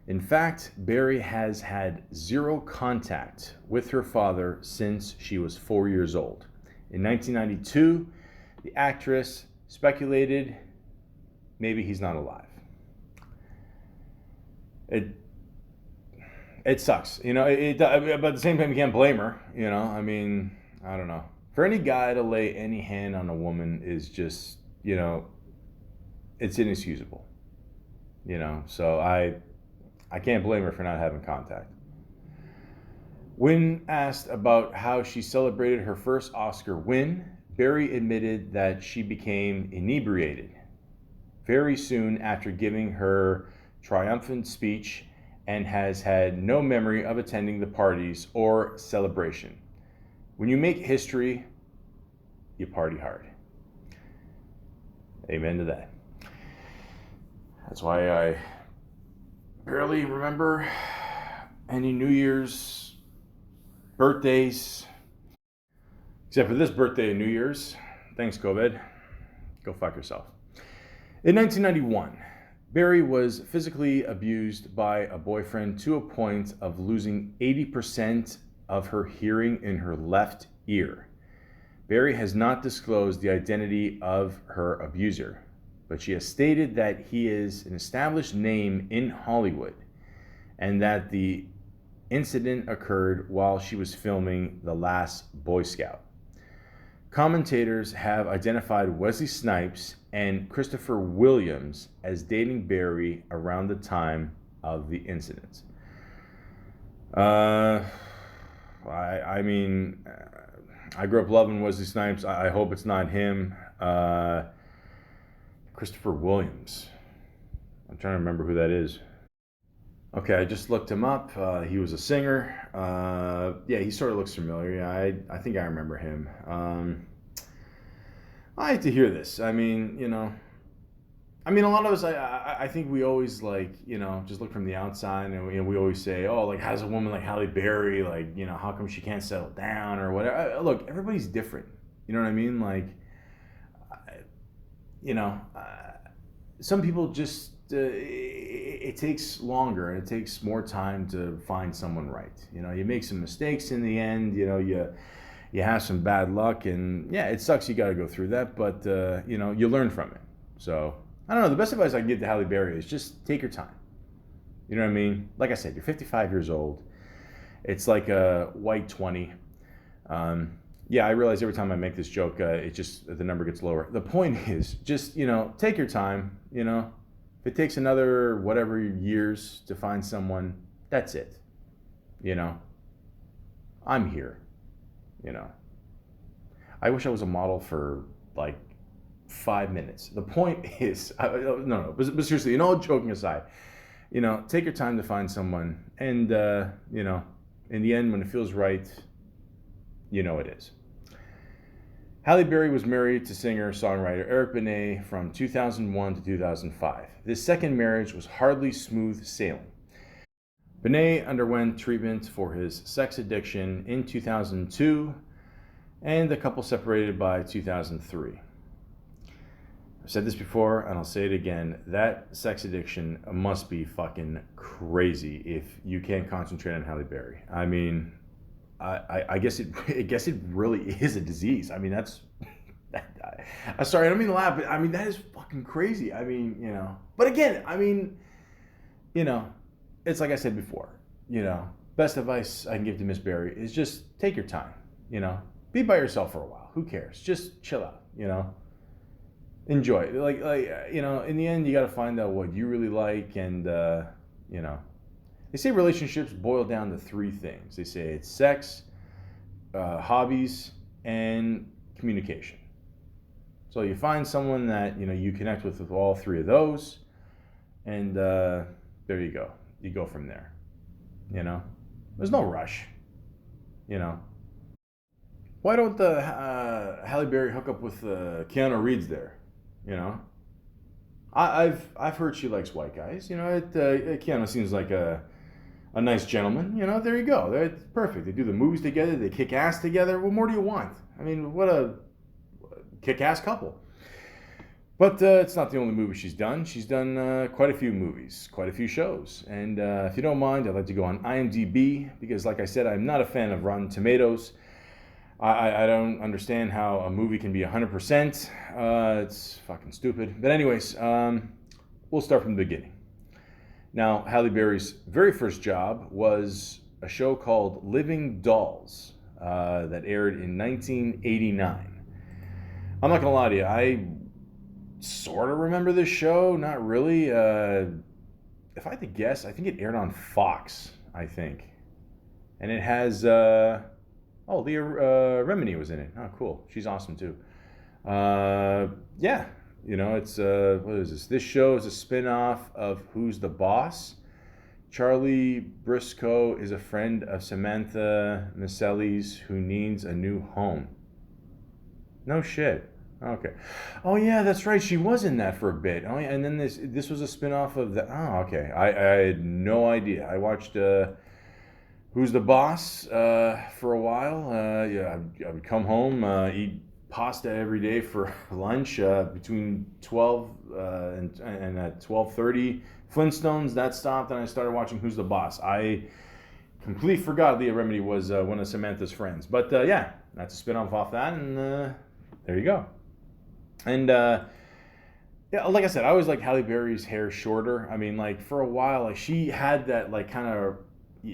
In fact, Berry has had zero contact with her father since she was 4 years old. In 1992, the actress speculated maybe he's not alive. It sucks, but at the same time, you can't blame her. I mean, I don't know. For any guy to lay any hand on a woman is just, it's inexcusable. So I can't blame her for not having contact. When asked about how she celebrated her first Oscar win, Berry admitted that she became inebriated very soon after giving her triumphant speech and has had no memory of attending the parties or celebration. When you make history, you party hard. Amen to that. That's why I barely remember any New Year's, birthdays, except for this birthday and New Year's. Thanks, COVID. Go fuck yourself. In 1991, Berry was physically abused by a boyfriend to a point of losing 80% of her hearing in her left ear. Berry has not disclosed the identity of her abuser, but she has stated that he is an established name in Hollywood and that the incident occurred while she was filming The Last Boy Scout. Commentators have identified Wesley Snipes and Christopher Williams as dating Berry around the time of the incident. I mean, I grew up loving Wesley Snipes. I hope it's not him. Christopher Williams. I'm trying to remember who that is. Okay, I just looked him up. He was a singer. Yeah, he sort of looks familiar. Yeah, I think I remember him. I hate to hear this. I mean, a lot of us, I think we always just look from the outside, and we always say, oh, like, how does a woman like Halle Berry, how come she can't settle down or whatever? Look, everybody's different. You know what I mean? Some people just, it takes longer and it takes more time to find someone right. You make some mistakes in the end, you have some bad luck, and yeah, it sucks. You got to go through that, but you learn from it. So I don't know. The best advice I can give to Halle Berry is just take your time. You know what I mean? Like I said, you're 55 years old. It's like a white 20. Yeah, I realize every time I make this joke, the number gets lower. The point is just, take your time. If it takes another whatever years to find someone, that's it. I'm here. I wish I was a model for 5 minutes. The point is, but seriously, joking aside, take your time to find someone, and in the end, when it feels right, it is. Halle Berry was married to singer-songwriter Eric Benet from 2001 to 2005. This second marriage was hardly smooth sailing. Benet underwent treatment for his sex addiction in 2002, and the couple separated by 2003. I've said this before, and I'll say it again. That sex addiction must be fucking crazy if you can't concentrate on Halle Berry. I mean, I guess it really is a disease. I mean, that's. I'm sorry, I don't mean to laugh, but I mean that is fucking crazy. I mean, But again, I mean, it's like I said before. Best advice I can give to Miss Berry is just take your time. Be by yourself for a while. Who cares? Just chill out. Enjoy. In the end, you got to find out what you really like, and They say relationships boil down to three things. They say it's sex, hobbies, and communication. So you find someone that you connect with all three of those, and there you go. You go from there. There's no rush. Why don't Halle Berry hook up with Keanu Reeves there? I've heard she likes white guys. Keanu seems like a nice gentleman. There you go. It's perfect. They do the movies together. They kick ass together. What more do you want? I mean, what a kick-ass couple. But it's not the only movie she's done. She's done quite a few movies, quite a few shows. And if you don't mind, I'd like to go on IMDb because, like I said, I'm not a fan of Rotten Tomatoes. I don't understand how a movie can be 100%. It's fucking stupid. But anyways, we'll start from the beginning. Now, Halle Berry's very first job was a show called Living Dolls that aired in 1989. I'm not going to lie to you. I sort of remember this show. Not really. If I had to guess, I think it aired on Fox, I think. And it has... Leah Remini was in it. Oh, cool. She's awesome, too. Yeah. It's... what is this? This show is a spin-off of Who's the Boss? Charlie Briscoe is a friend of Samantha Micelli's who needs a new home. No shit. Okay. Oh, yeah, that's right. She was in that for a bit. Oh, yeah. And then this was a spin-off of the... Oh, okay. I had no idea. I watched... Who's the Boss for a while. I would come home, eat pasta every day for lunch between 12 and at 12:30. Flintstones, that stopped, and I started watching Who's the Boss. I completely forgot Leah Remini was one of Samantha's friends. But yeah, that's a spin-off off that, and there you go. And yeah, like I said, I always liked Halle Berry's hair shorter. I mean, like, for a while, like, she had that, like, kind of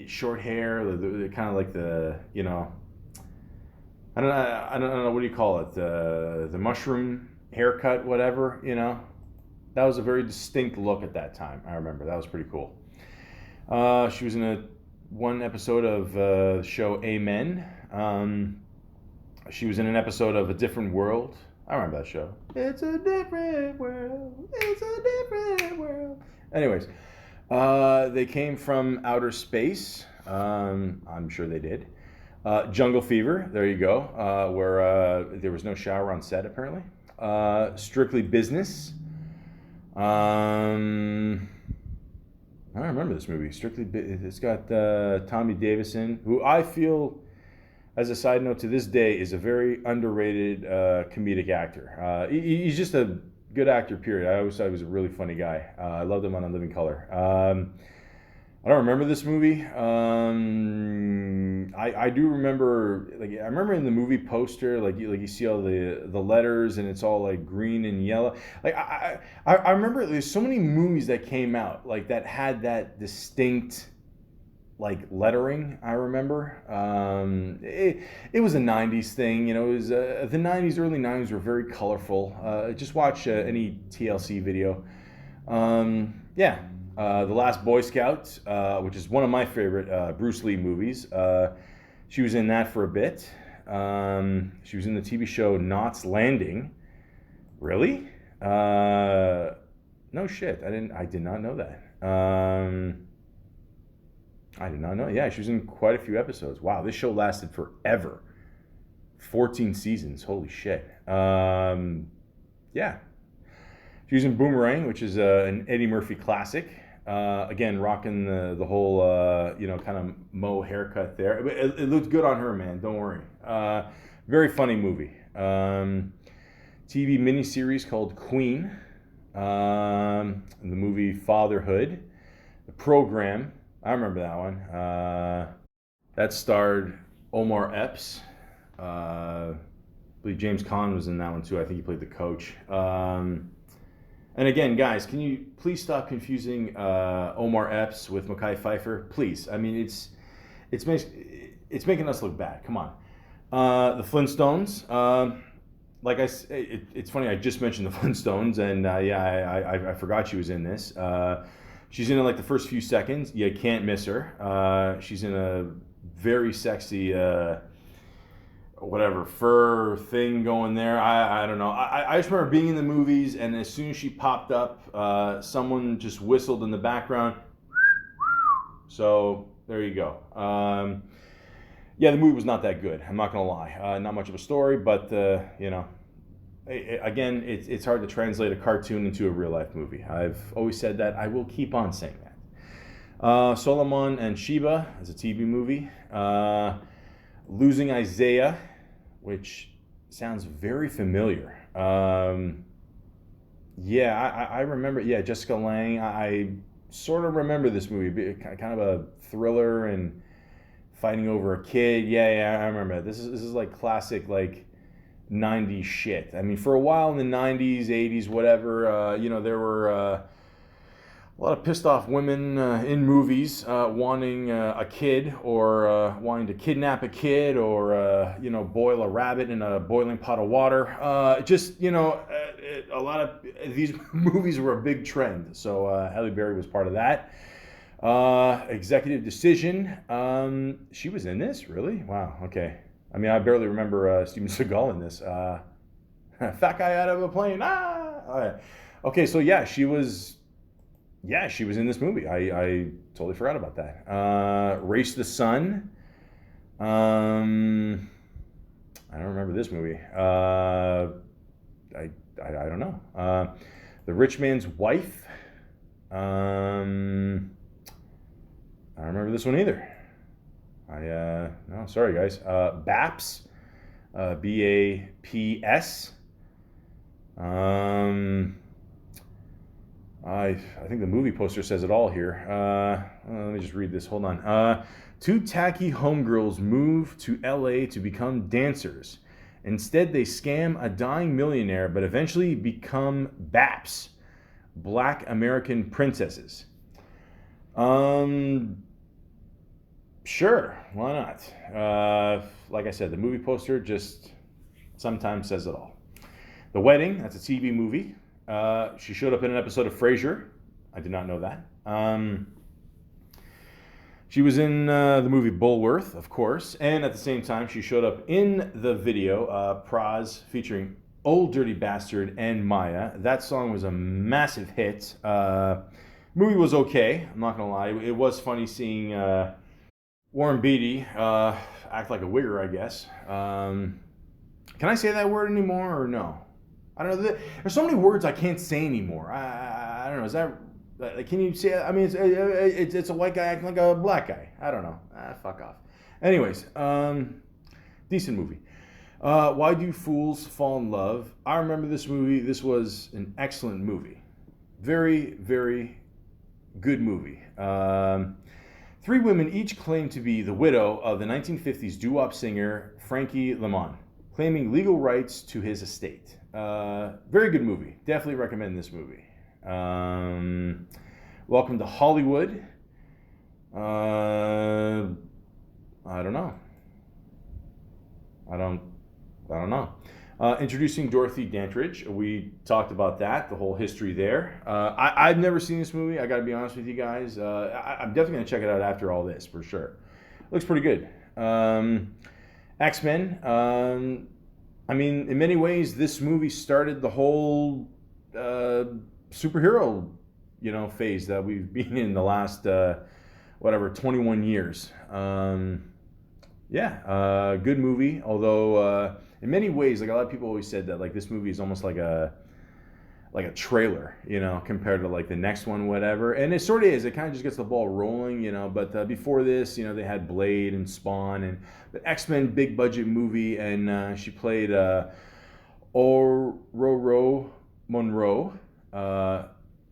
short hair, the kind of like the, I don't know, what do you call it, the mushroom haircut, whatever. That was a very distinct look at that time. I remember that was pretty cool. She was in one episode of the show Amen. She was in an episode of A Different World. I remember that show. It's a different world. It's a different world. Anyways. They came from outer space. I'm sure they did. Jungle Fever, there you go, where there was no shower on set, apparently. Strictly Business. I don't remember this movie. It's got Tommy Davidson, who I feel, as a side note to this day, is a very underrated comedic actor. He's just a good actor, period. I always thought he was a really funny guy. I loved him on A Living Color. I don't remember this movie. I do remember, I remember in the movie poster, you see all the letters and it's all like green and yellow. I remember there's so many movies that came out that had that distinct lettering. I remember it was a 90s thing. It was the 90s, early 90s were very colorful. Just watch any TLC video. The Last Boy Scout, which is one of my favorite Bruce Lee movies. She was in that for a bit. She was in the TV show Knots Landing. Really? No shit. I did not know that. I did not know. Yeah, she was in quite a few episodes. Wow, this show lasted forever. 14 seasons. Holy shit. Yeah. She was in Boomerang, which is an Eddie Murphy classic. Again, rocking the whole, kind of Mo haircut there. It looked good on her, man. Don't worry. Very funny movie. TV miniseries called Queen. The movie Fatherhood. The Program. I remember that one. That starred Omar Epps. I believe James Caan was in that one too. I think he played the coach. And again, guys, can you please stop confusing Omar Epps with Mekhi Phifer? Please. I mean, it's making us look bad. Come on. The Flintstones. It's funny. I just mentioned the Flintstones, and I forgot she was in this. She's in it like the first few seconds. You can't miss her. She's in a very sexy, whatever, fur thing going there. I don't know. I just remember being in the movies, and as soon as she popped up, someone just whistled in the background. So there you go. Yeah, the movie was not that good. I'm not going to lie. Not much of a story, but, again, it's hard to translate a cartoon into a real-life movie. I've always said that. I will keep on saying that. Solomon and Sheba is a TV movie. Losing Isaiah, which sounds very familiar. Yeah, I remember. Yeah, Jessica Lange. I sort of remember this movie. Kind of a thriller and fighting over a kid. Yeah, I remember. This is like classic, like 90s shit. I mean, for a while in the 90s, 80s, whatever, there were a lot of pissed off women in movies wanting a kid, or wanting to kidnap a kid, or, boil a rabbit in a boiling pot of water. A lot of these movies were a big trend. So Halle Berry was part of that. Executive Decision. She was in this? Really? Wow, okay. I mean, I barely remember Steven Seagal in this. Fat guy out of a plane. Okay, so yeah, she was in this movie. I totally forgot about that. Race the Sun. I don't remember this movie. I don't know. The Rich Man's Wife. I don't remember this one either. No, sorry guys. BAPS, BAPS. I think the movie poster says it all here. Let me just read this. Hold on. Two tacky homegirls move to LA to become dancers. Instead, they scam a dying millionaire, but eventually become BAPS, Black American Princesses. Sure, why not? Like I said, the movie poster just sometimes says it all. The Wedding, that's a TV movie. She showed up in an episode of Frasier. I did not know that. She was in the movie Bulworth, of course, and at the same time, she showed up in the video, Praz, featuring Old Dirty Bastard and Maya. That song was a massive hit. Movie was okay, I'm not gonna lie. It was funny seeing Warren Beatty act like a wigger, I guess. Can I say that word anymore or no? I don't know. There's so many words I can't say anymore. I don't know. Is that? Can you say? I mean, it's a white guy acting like a black guy. I don't know. Fuck off. Anyways, decent movie. Why Do Fools Fall in Love? I remember this movie. This was an excellent movie. Very, very good movie. Three women each claim to be the widow of the 1950s doo-wop singer Frankie Lamont, claiming legal rights to his estate. Very good movie. Definitely recommend this movie. Welcome to Hollywood. I don't know. I don't know. Introducing Dorothy Dandridge. We talked about that, the whole history there. I've never seen this movie. I got to be honest with you guys. I'm definitely going to check it out after all this, for sure. Looks pretty good. X-Men. I mean, in many ways, this movie started the whole superhero, phase that we've been in the last, 21 years. Good movie. Although, in many ways, like a lot of people always said that, like this movie is almost like a trailer, compared to like the next one, whatever. And it sort of is. It kind of just gets the ball rolling, But before this, they had Blade and Spawn and the X-Men big budget movie, and she played Ororo Monroe,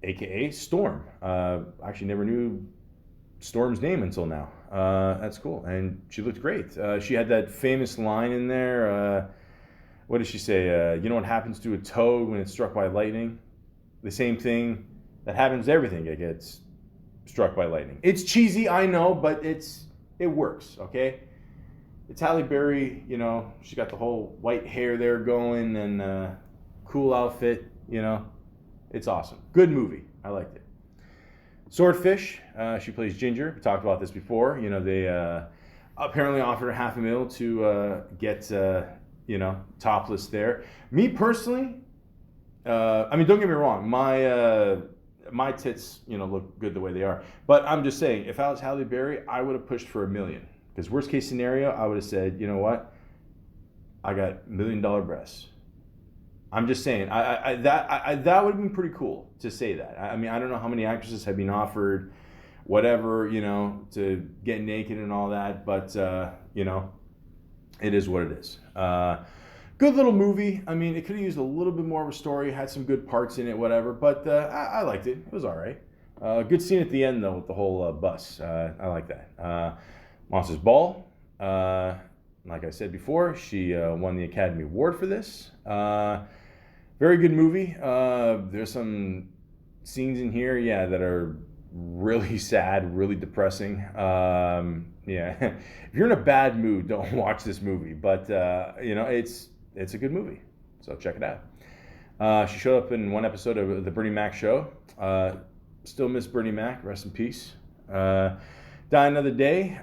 aka Storm. Actually, never knew Storm's name until now. That's cool, and she looked great. She had that famous line in there. What did she say? You know what happens to a toad when it's struck by lightning? The same thing that happens to everything that gets struck by lightning. It's cheesy, I know, but it works, okay? It's Halle Berry, she got the whole white hair there going, and cool outfit, It's awesome. Good movie. I liked it. Swordfish, she plays Ginger. We talked about this before. You know, they apparently offered her $500,000 to get, you know, topless there. Me personally, I mean, don't get me wrong. My tits, you know, look good the way they are. But I'm just saying, if I was Halle Berry, I would have pushed for $1 million. Because worst case scenario, I would have said, you know what? I got $1 million breasts. I'm just saying, that would have been pretty cool to say that. I mean, I don't know how many actresses have been offered, whatever, you know, to get naked and all that, but, you know, it is what it is. Good little movie. I mean, it could have used a little bit more of a story, had some good parts in it, whatever, but I liked it. It was all right. Good scene at the end, though, with the whole bus. I like that. Monsters Ball. Like I said before, she won the Academy Award for this. Very good movie. There's some scenes in here, yeah, that are really sad, really depressing. Yeah, if you're in a bad mood, don't watch this movie. But you know, it's a good movie, so check it out. She showed up in one episode of the Bernie Mac show. Still miss Bernie Mac. Rest in peace. Die Another Day,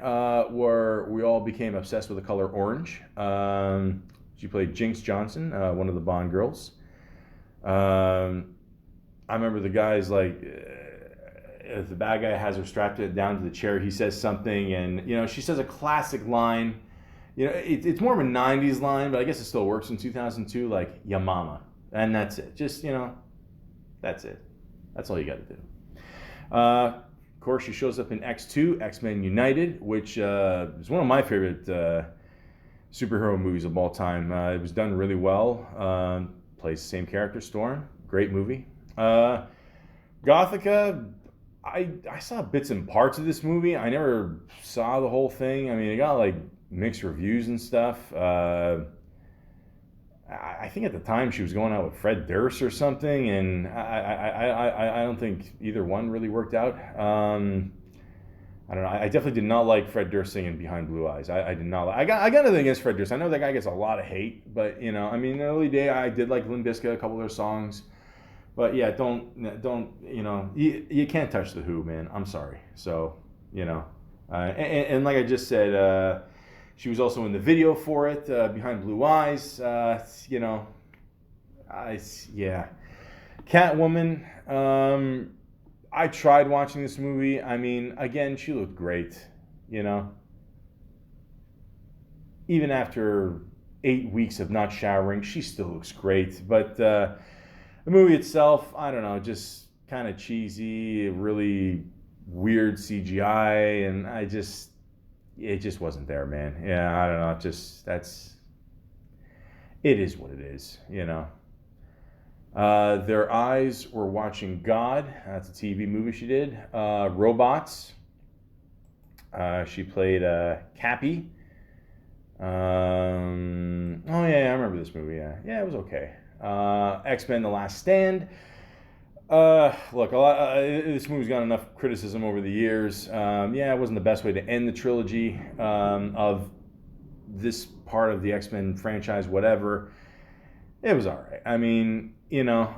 where we all became obsessed with the color orange. She played Jinx Johnson, one of the Bond girls. I remember the guys like, if the bad guy has her strapped down to the chair, he says something, and you know, she says a classic line. You know, it's more of a '90s line, but I guess it still works in 2002. Like "Ya Mama," and that's it. Just, you know, that's it. That's all you got to do. Of course, she shows up in X2, X-Men United, which is one of my favorite superhero movies of all time. It was done really well. Plays the same character, Storm. Great movie. Gothica, I saw bits and parts of this movie. I never saw the whole thing. I mean, it got like mixed reviews and stuff. I think at the time she was going out with Fred Durst or something, and I don't think either one really worked out. I don't know. I definitely did not like Fred Durst singing Behind Blue Eyes. I did not. I got nothing against Fred Durst. I know that guy gets a lot of hate, but you know, I mean, in the early day, I did like Limp Bizkit, a couple of their songs, but yeah, don't you know, you can't touch the Who, man. I'm sorry. So you know, and like I just said, she was also in the video for it, Behind Blue Eyes. You know, yeah, Catwoman. I tried watching this movie. I mean, again, she looked great, you know. Even after 8 weeks of not showering, she still looks great. But the movie itself, I don't know, just kind of cheesy, really weird CGI, and it just wasn't there, man. Yeah, I don't know, it is what it is, you know. Their Eyes Were Watching God. That's a TV movie she did. Robots. She played Cappy. Oh yeah, I remember this movie. Yeah, it was okay. X-Men: The Last Stand. Look, this movie's got enough criticism over the years. Yeah, it wasn't the best way to end the trilogy of this part of the X-Men franchise. Whatever. It was all right. I mean, you know,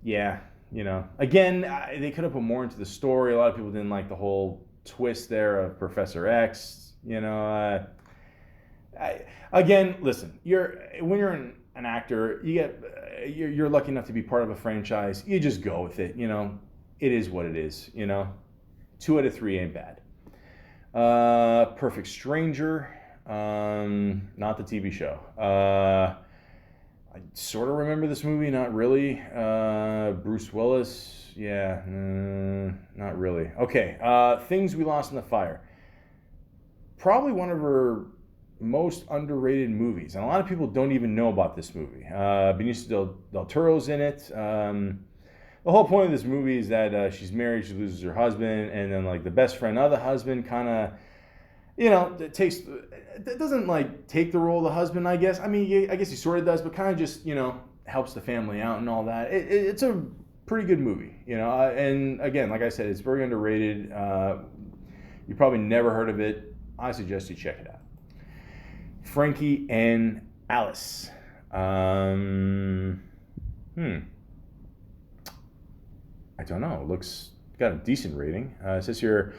you know, again, they could have put more into the story. A lot of people didn't like the whole twist there of Professor X. You know, again, listen, when you're an actor, you're lucky enough to be part of a franchise. You just go with it. You know, it is what it is. You know, 2 out of 3 ain't bad. Perfect Stranger, not the TV show. I sort of remember this movie, not really. Bruce Willis, yeah, not really. Okay, Things We Lost in the Fire. Probably one of her most underrated movies, and a lot of people don't even know about this movie. Benicio del Toro's in it. The whole point of this movie is that she's married, she loses her husband, and then like the best friend of the husband kind of, you know, it doesn't like take the role of the husband, I guess. I mean, I guess he sort of does, but kind of just, you know, helps the family out and all that. It's a pretty good movie, you know. And again, like I said, it's very underrated. You probably never heard of it. I suggest you check it out. Frankie and Alice. I don't know. It looks got a decent rating. It says here,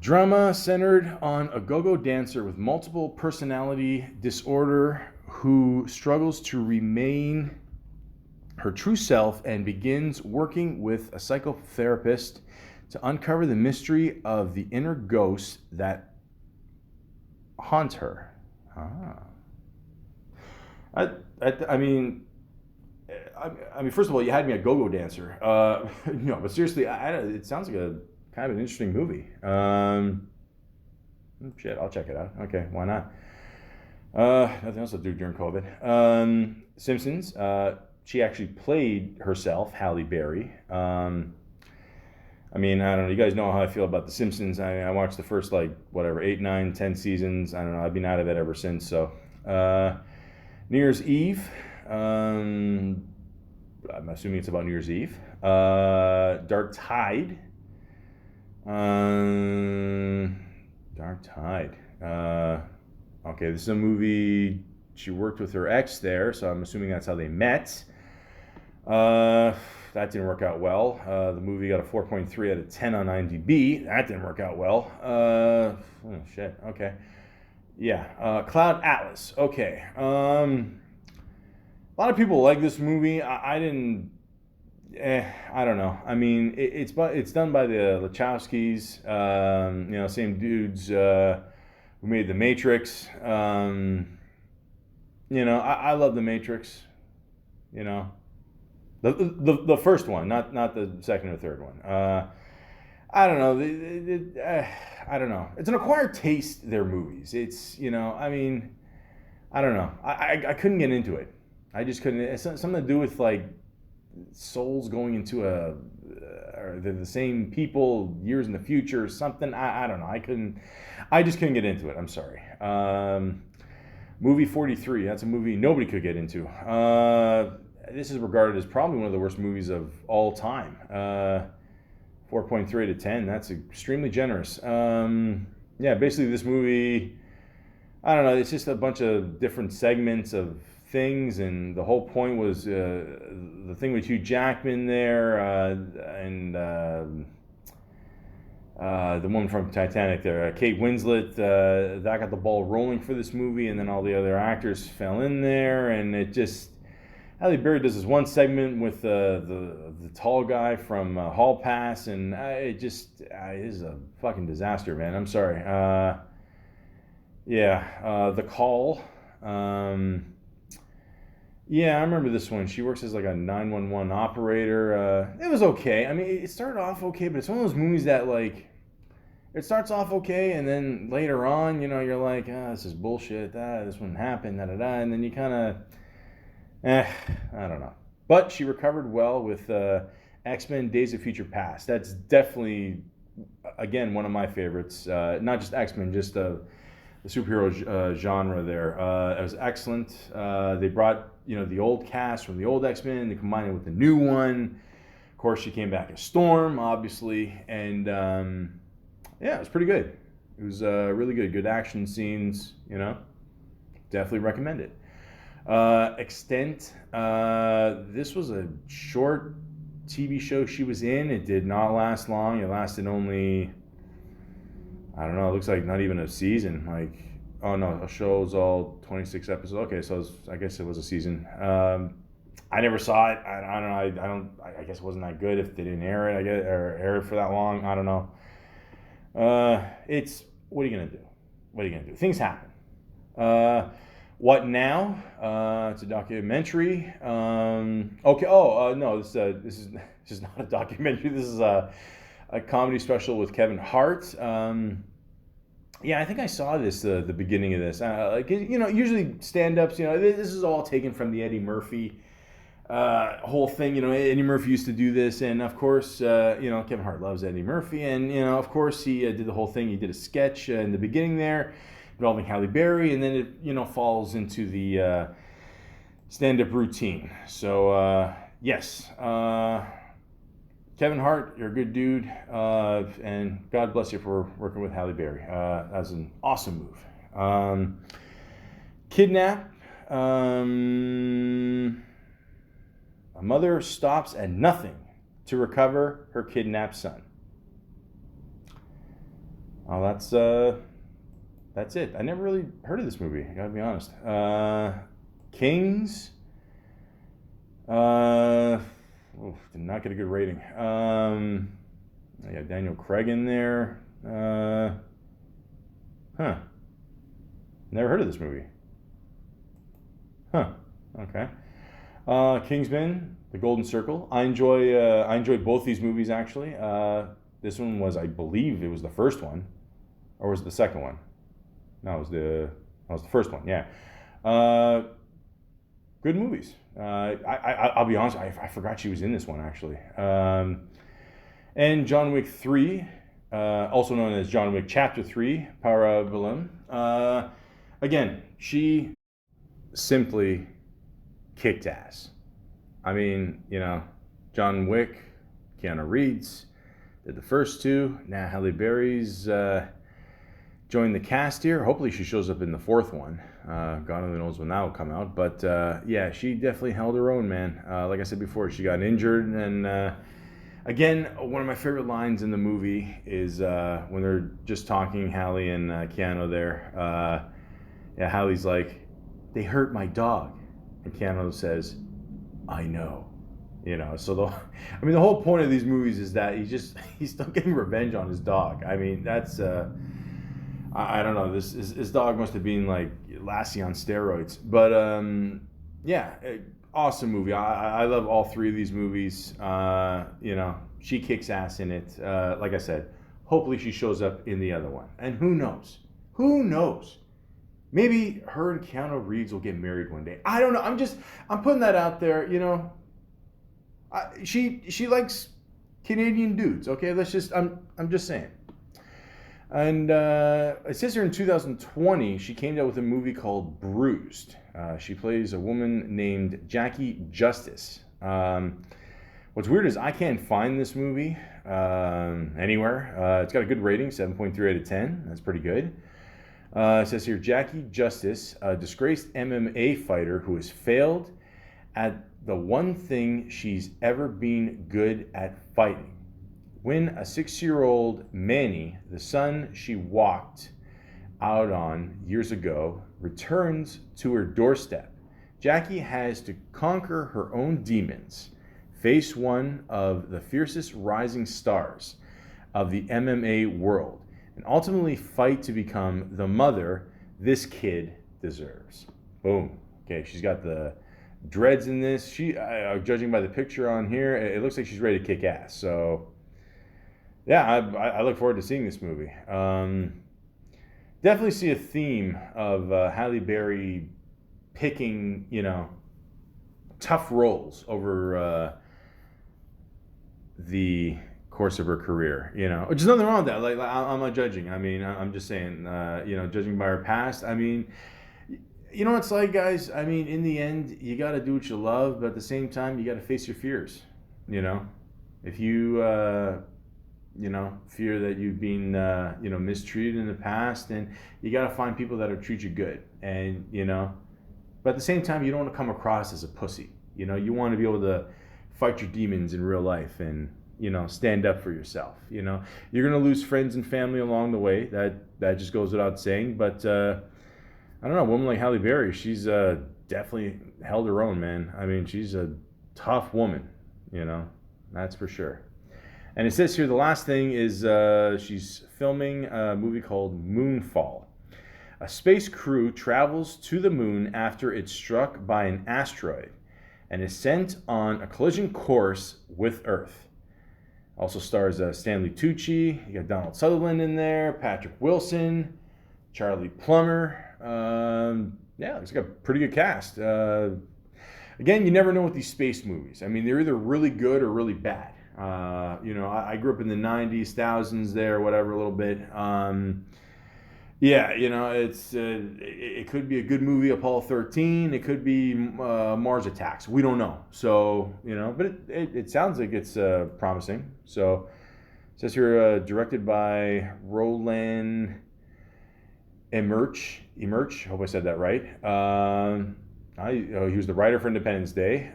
drama centered on a go-go dancer with multiple personality disorder who struggles to remain her true self and begins working with a psychotherapist to uncover the mystery of the inner ghost that haunts her. I mean, first of all, you had me a go-go dancer. But seriously, it sounds like a kind of an interesting movie. Shit, I'll check it out. Okay, why not? Nothing else to do during COVID. Simpsons. She actually played herself, Halle Berry. I don't know. You guys know how I feel about The Simpsons. I watched the first 8, 9, 10 seasons. I don't know. I've been out of it ever since. So, New Year's Eve. I'm assuming it's about New Year's Eve. Dark Tide. Dark Tide. Okay, this is a movie. She worked with her ex there, so I'm assuming that's how they met. That didn't work out well. The movie got a 4.3 out of 10 on IMDb. That didn't work out well. Shit. Okay. Yeah. Cloud Atlas. Okay. A lot of people like this movie. I didn't. I don't know. I mean, it's done by the Wachowskis. Same dudes who made The Matrix. I love The Matrix. The first one, not the second or third one. I don't know. I don't know. It's an acquired taste, their movies. It's, I don't know. I couldn't get into it. I just couldn't. It's something to do with souls going into or they're the same people years in the future or something. I don't know. I just couldn't get into it. I'm sorry. Movie 43. That's a movie nobody could get into. This is regarded as probably one of the worst movies of all time. 4.3 to 10. That's extremely generous. Basically this movie, I don't know, it's just a bunch of different segments of things, and the whole point was the thing with Hugh Jackman there, and the woman from Titanic there, Kate Winslet, that got the ball rolling for this movie, and then all the other actors fell in there, and it just... Halle Berry does this one segment with the tall guy from Hall Pass, and it is a fucking disaster, man. I'm sorry. The Call. I remember this one. She works as a 911 operator. It was okay. I mean, it started off okay, but it's one of those movies that it starts off okay, and then later on, you're like, this is bullshit. This wouldn't happen, and then you kind of... I don't know. But she recovered well with X-Men Days of Future Past. That's definitely, again, one of my favorites. Not just X-Men, just the superhero genre there. It was excellent. They brought, the old cast from the old X-Men. They combined it with the new one. Of course, she came back as Storm, obviously. And, it was pretty good. It was really good. Good action scenes, Definitely recommend it. Extent. This was a short TV show she was in. It did not last long. It lasted only, I don't know, it looks like not even a season. A show's all 26 episodes. Okay, so I guess it was a season. I never saw it. I don't know. I guess it wasn't that good if they didn't air it. Or air it for that long. I don't know. What are you gonna do? Things happen. What Now? It's a documentary. Okay. No. This is not a documentary. This is a comedy special with Kevin Hart. I think I saw this the beginning of this. Usually stand-ups. This is all taken from the Eddie Murphy whole thing. Eddie Murphy used to do this, and of course, Kevin Hart loves Eddie Murphy, and of course, he did the whole thing. He did a sketch in the beginning there, involving Halle Berry, and then it falls into the stand-up routine. So yes, Kevin Hart, you're a good dude, and God bless you for working with Halle Berry. That was an awesome move. Kidnap. A mother stops at nothing to recover her kidnapped son. Oh, that's it. I never really heard of this movie, I gotta be honest. Kings. Did not get a good rating. I got Daniel Craig in there. Never heard of this movie. Okay. Kingsman, The Golden Circle. I enjoy both these movies actually. This one was, I believe, it was the first one, or was it the second one? No, it was the first one. Yeah. Good movies. I'll be honest. I forgot she was in this one actually. And John Wick 3, also known as John Wick Chapter 3, Parabellum. Again, she simply kicked ass. I mean, John Wick, Keanu Reeves did the first two. Now Halle Berry's joined the cast here. Hopefully she shows up in the fourth one. God only knows when that will come out. But yeah, she definitely held her own, man. Like I said before, she got injured. And again, one of my favorite lines in the movie is when they're just talking, Halle and Keanu there. Yeah, Halle's like, "They hurt my dog." And Keanu says, "I know." So the whole point of these movies is that he's still getting revenge on his dog. I mean, that's I don't know. His dog must have been like Lassie on steroids. But yeah, awesome movie. I love all three of these movies. She kicks ass in it. Like I said, hopefully she shows up in the other one. And who knows? Who knows? Maybe her and Keanu Reeves will get married one day. I don't know. I'm putting that out there. She likes Canadian dudes. Okay, I'm just saying. And it says here in 2020, she came out with a movie called Bruised. She plays a woman named Jackie Justice. What's weird is I can't find this movie anywhere. It's got a good rating, 7.3 out of 10. That's pretty good. It says here, Jackie Justice, a disgraced MMA fighter who has failed at the one thing she's ever been good at fighting. When a 6-year-old Manny, the son she walked out on years ago, returns to her doorstep, Jackie has to conquer her own demons, face one of the fiercest rising stars of the MMA world, and ultimately fight to become the mother this kid deserves. Boom. Okay, she's got the dreads in this. She, judging by the picture on here, it looks like she's ready to kick ass. So yeah, I look forward to seeing this movie. Definitely see a theme of Halle Berry picking, tough roles over the course of her career, which is nothing wrong with that. Like I'm not judging. I mean, I'm just saying, judging by her past. I mean, what it's like, guys. I mean, in the end, you got to do what you love, but at the same time, you got to face your fears. If you fear that you've been, mistreated in the past, and you got to find people that'll treat you good. And, but at the same time, you don't want to come across as a pussy. You want to be able to fight your demons in real life and, stand up for yourself. You're going to lose friends and family along the way. That just goes without saying. But, I don't know, a woman like Halle Berry, she's definitely held her own, man. I mean, she's a tough woman, that's for sure. And it says here the last thing is she's filming a movie called Moonfall. A space crew travels to the moon after it's struck by an asteroid and is sent on a collision course with Earth. Also stars Stanley Tucci. You got Donald Sutherland in there, Patrick Wilson, Charlie Plummer. Yeah, it's got a pretty good cast. Again, you never know with these space movies. I mean, they're either really good or really bad. I grew up in the 90s, thousands there, whatever, a little bit. Yeah, it could be a good movie, Apollo 13. It could be Mars Attacks. We don't know. So, but it sounds like it's promising. So it says here, directed by Roland Emmerich. Hope I said that right. He was the writer for Independence Day.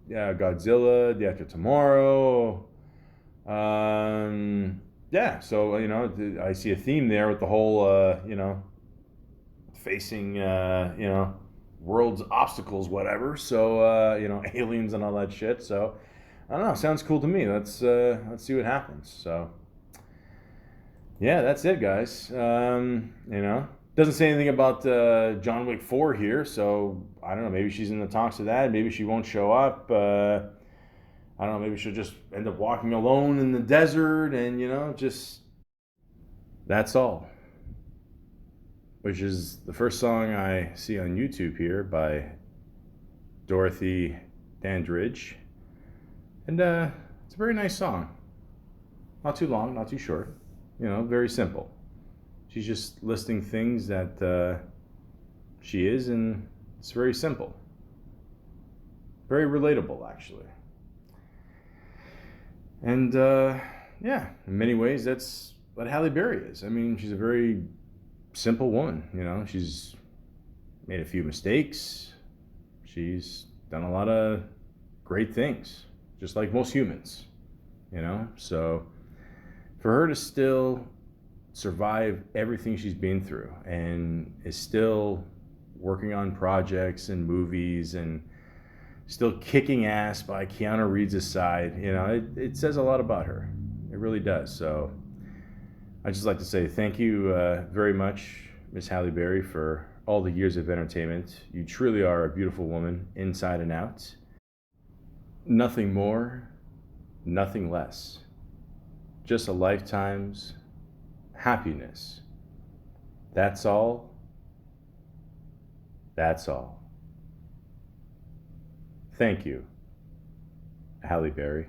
Godzilla, Day After Tomorrow. Yeah, so I see a theme there with the whole facing world's obstacles, whatever. So aliens and all that shit. So I don't know. Sounds cool to me. Let's see what happens. So yeah, that's it, guys. Doesn't say anything about John Wick 4 here, so I don't know. Maybe she's in the talks of that. Maybe she won't show up. I don't know. Maybe she'll just end up walking alone in the desert, and just that's all. Which is the first song I see on YouTube here by Dorothy Dandridge, and it's a very nice song. Not too long, not too short. Very simple. She's just listing things that she is, and it's very simple. Very relatable, actually. And yeah, in many ways, that's what Halle Berry is. I mean, she's a very simple woman. She's made a few mistakes. She's done a lot of great things, just like most humans. So for her to still survive everything she's been through and is still working on projects and movies and still kicking ass by Keanu Reeves' side, it says a lot about her. It really does. So I'd just like to say thank you very much, Miss Halle Berry, for all the years of entertainment. You truly are a beautiful woman, inside and out. Nothing more, nothing less. Just a lifetime's happiness. That's all. That's all. Thank you, Halle Berry.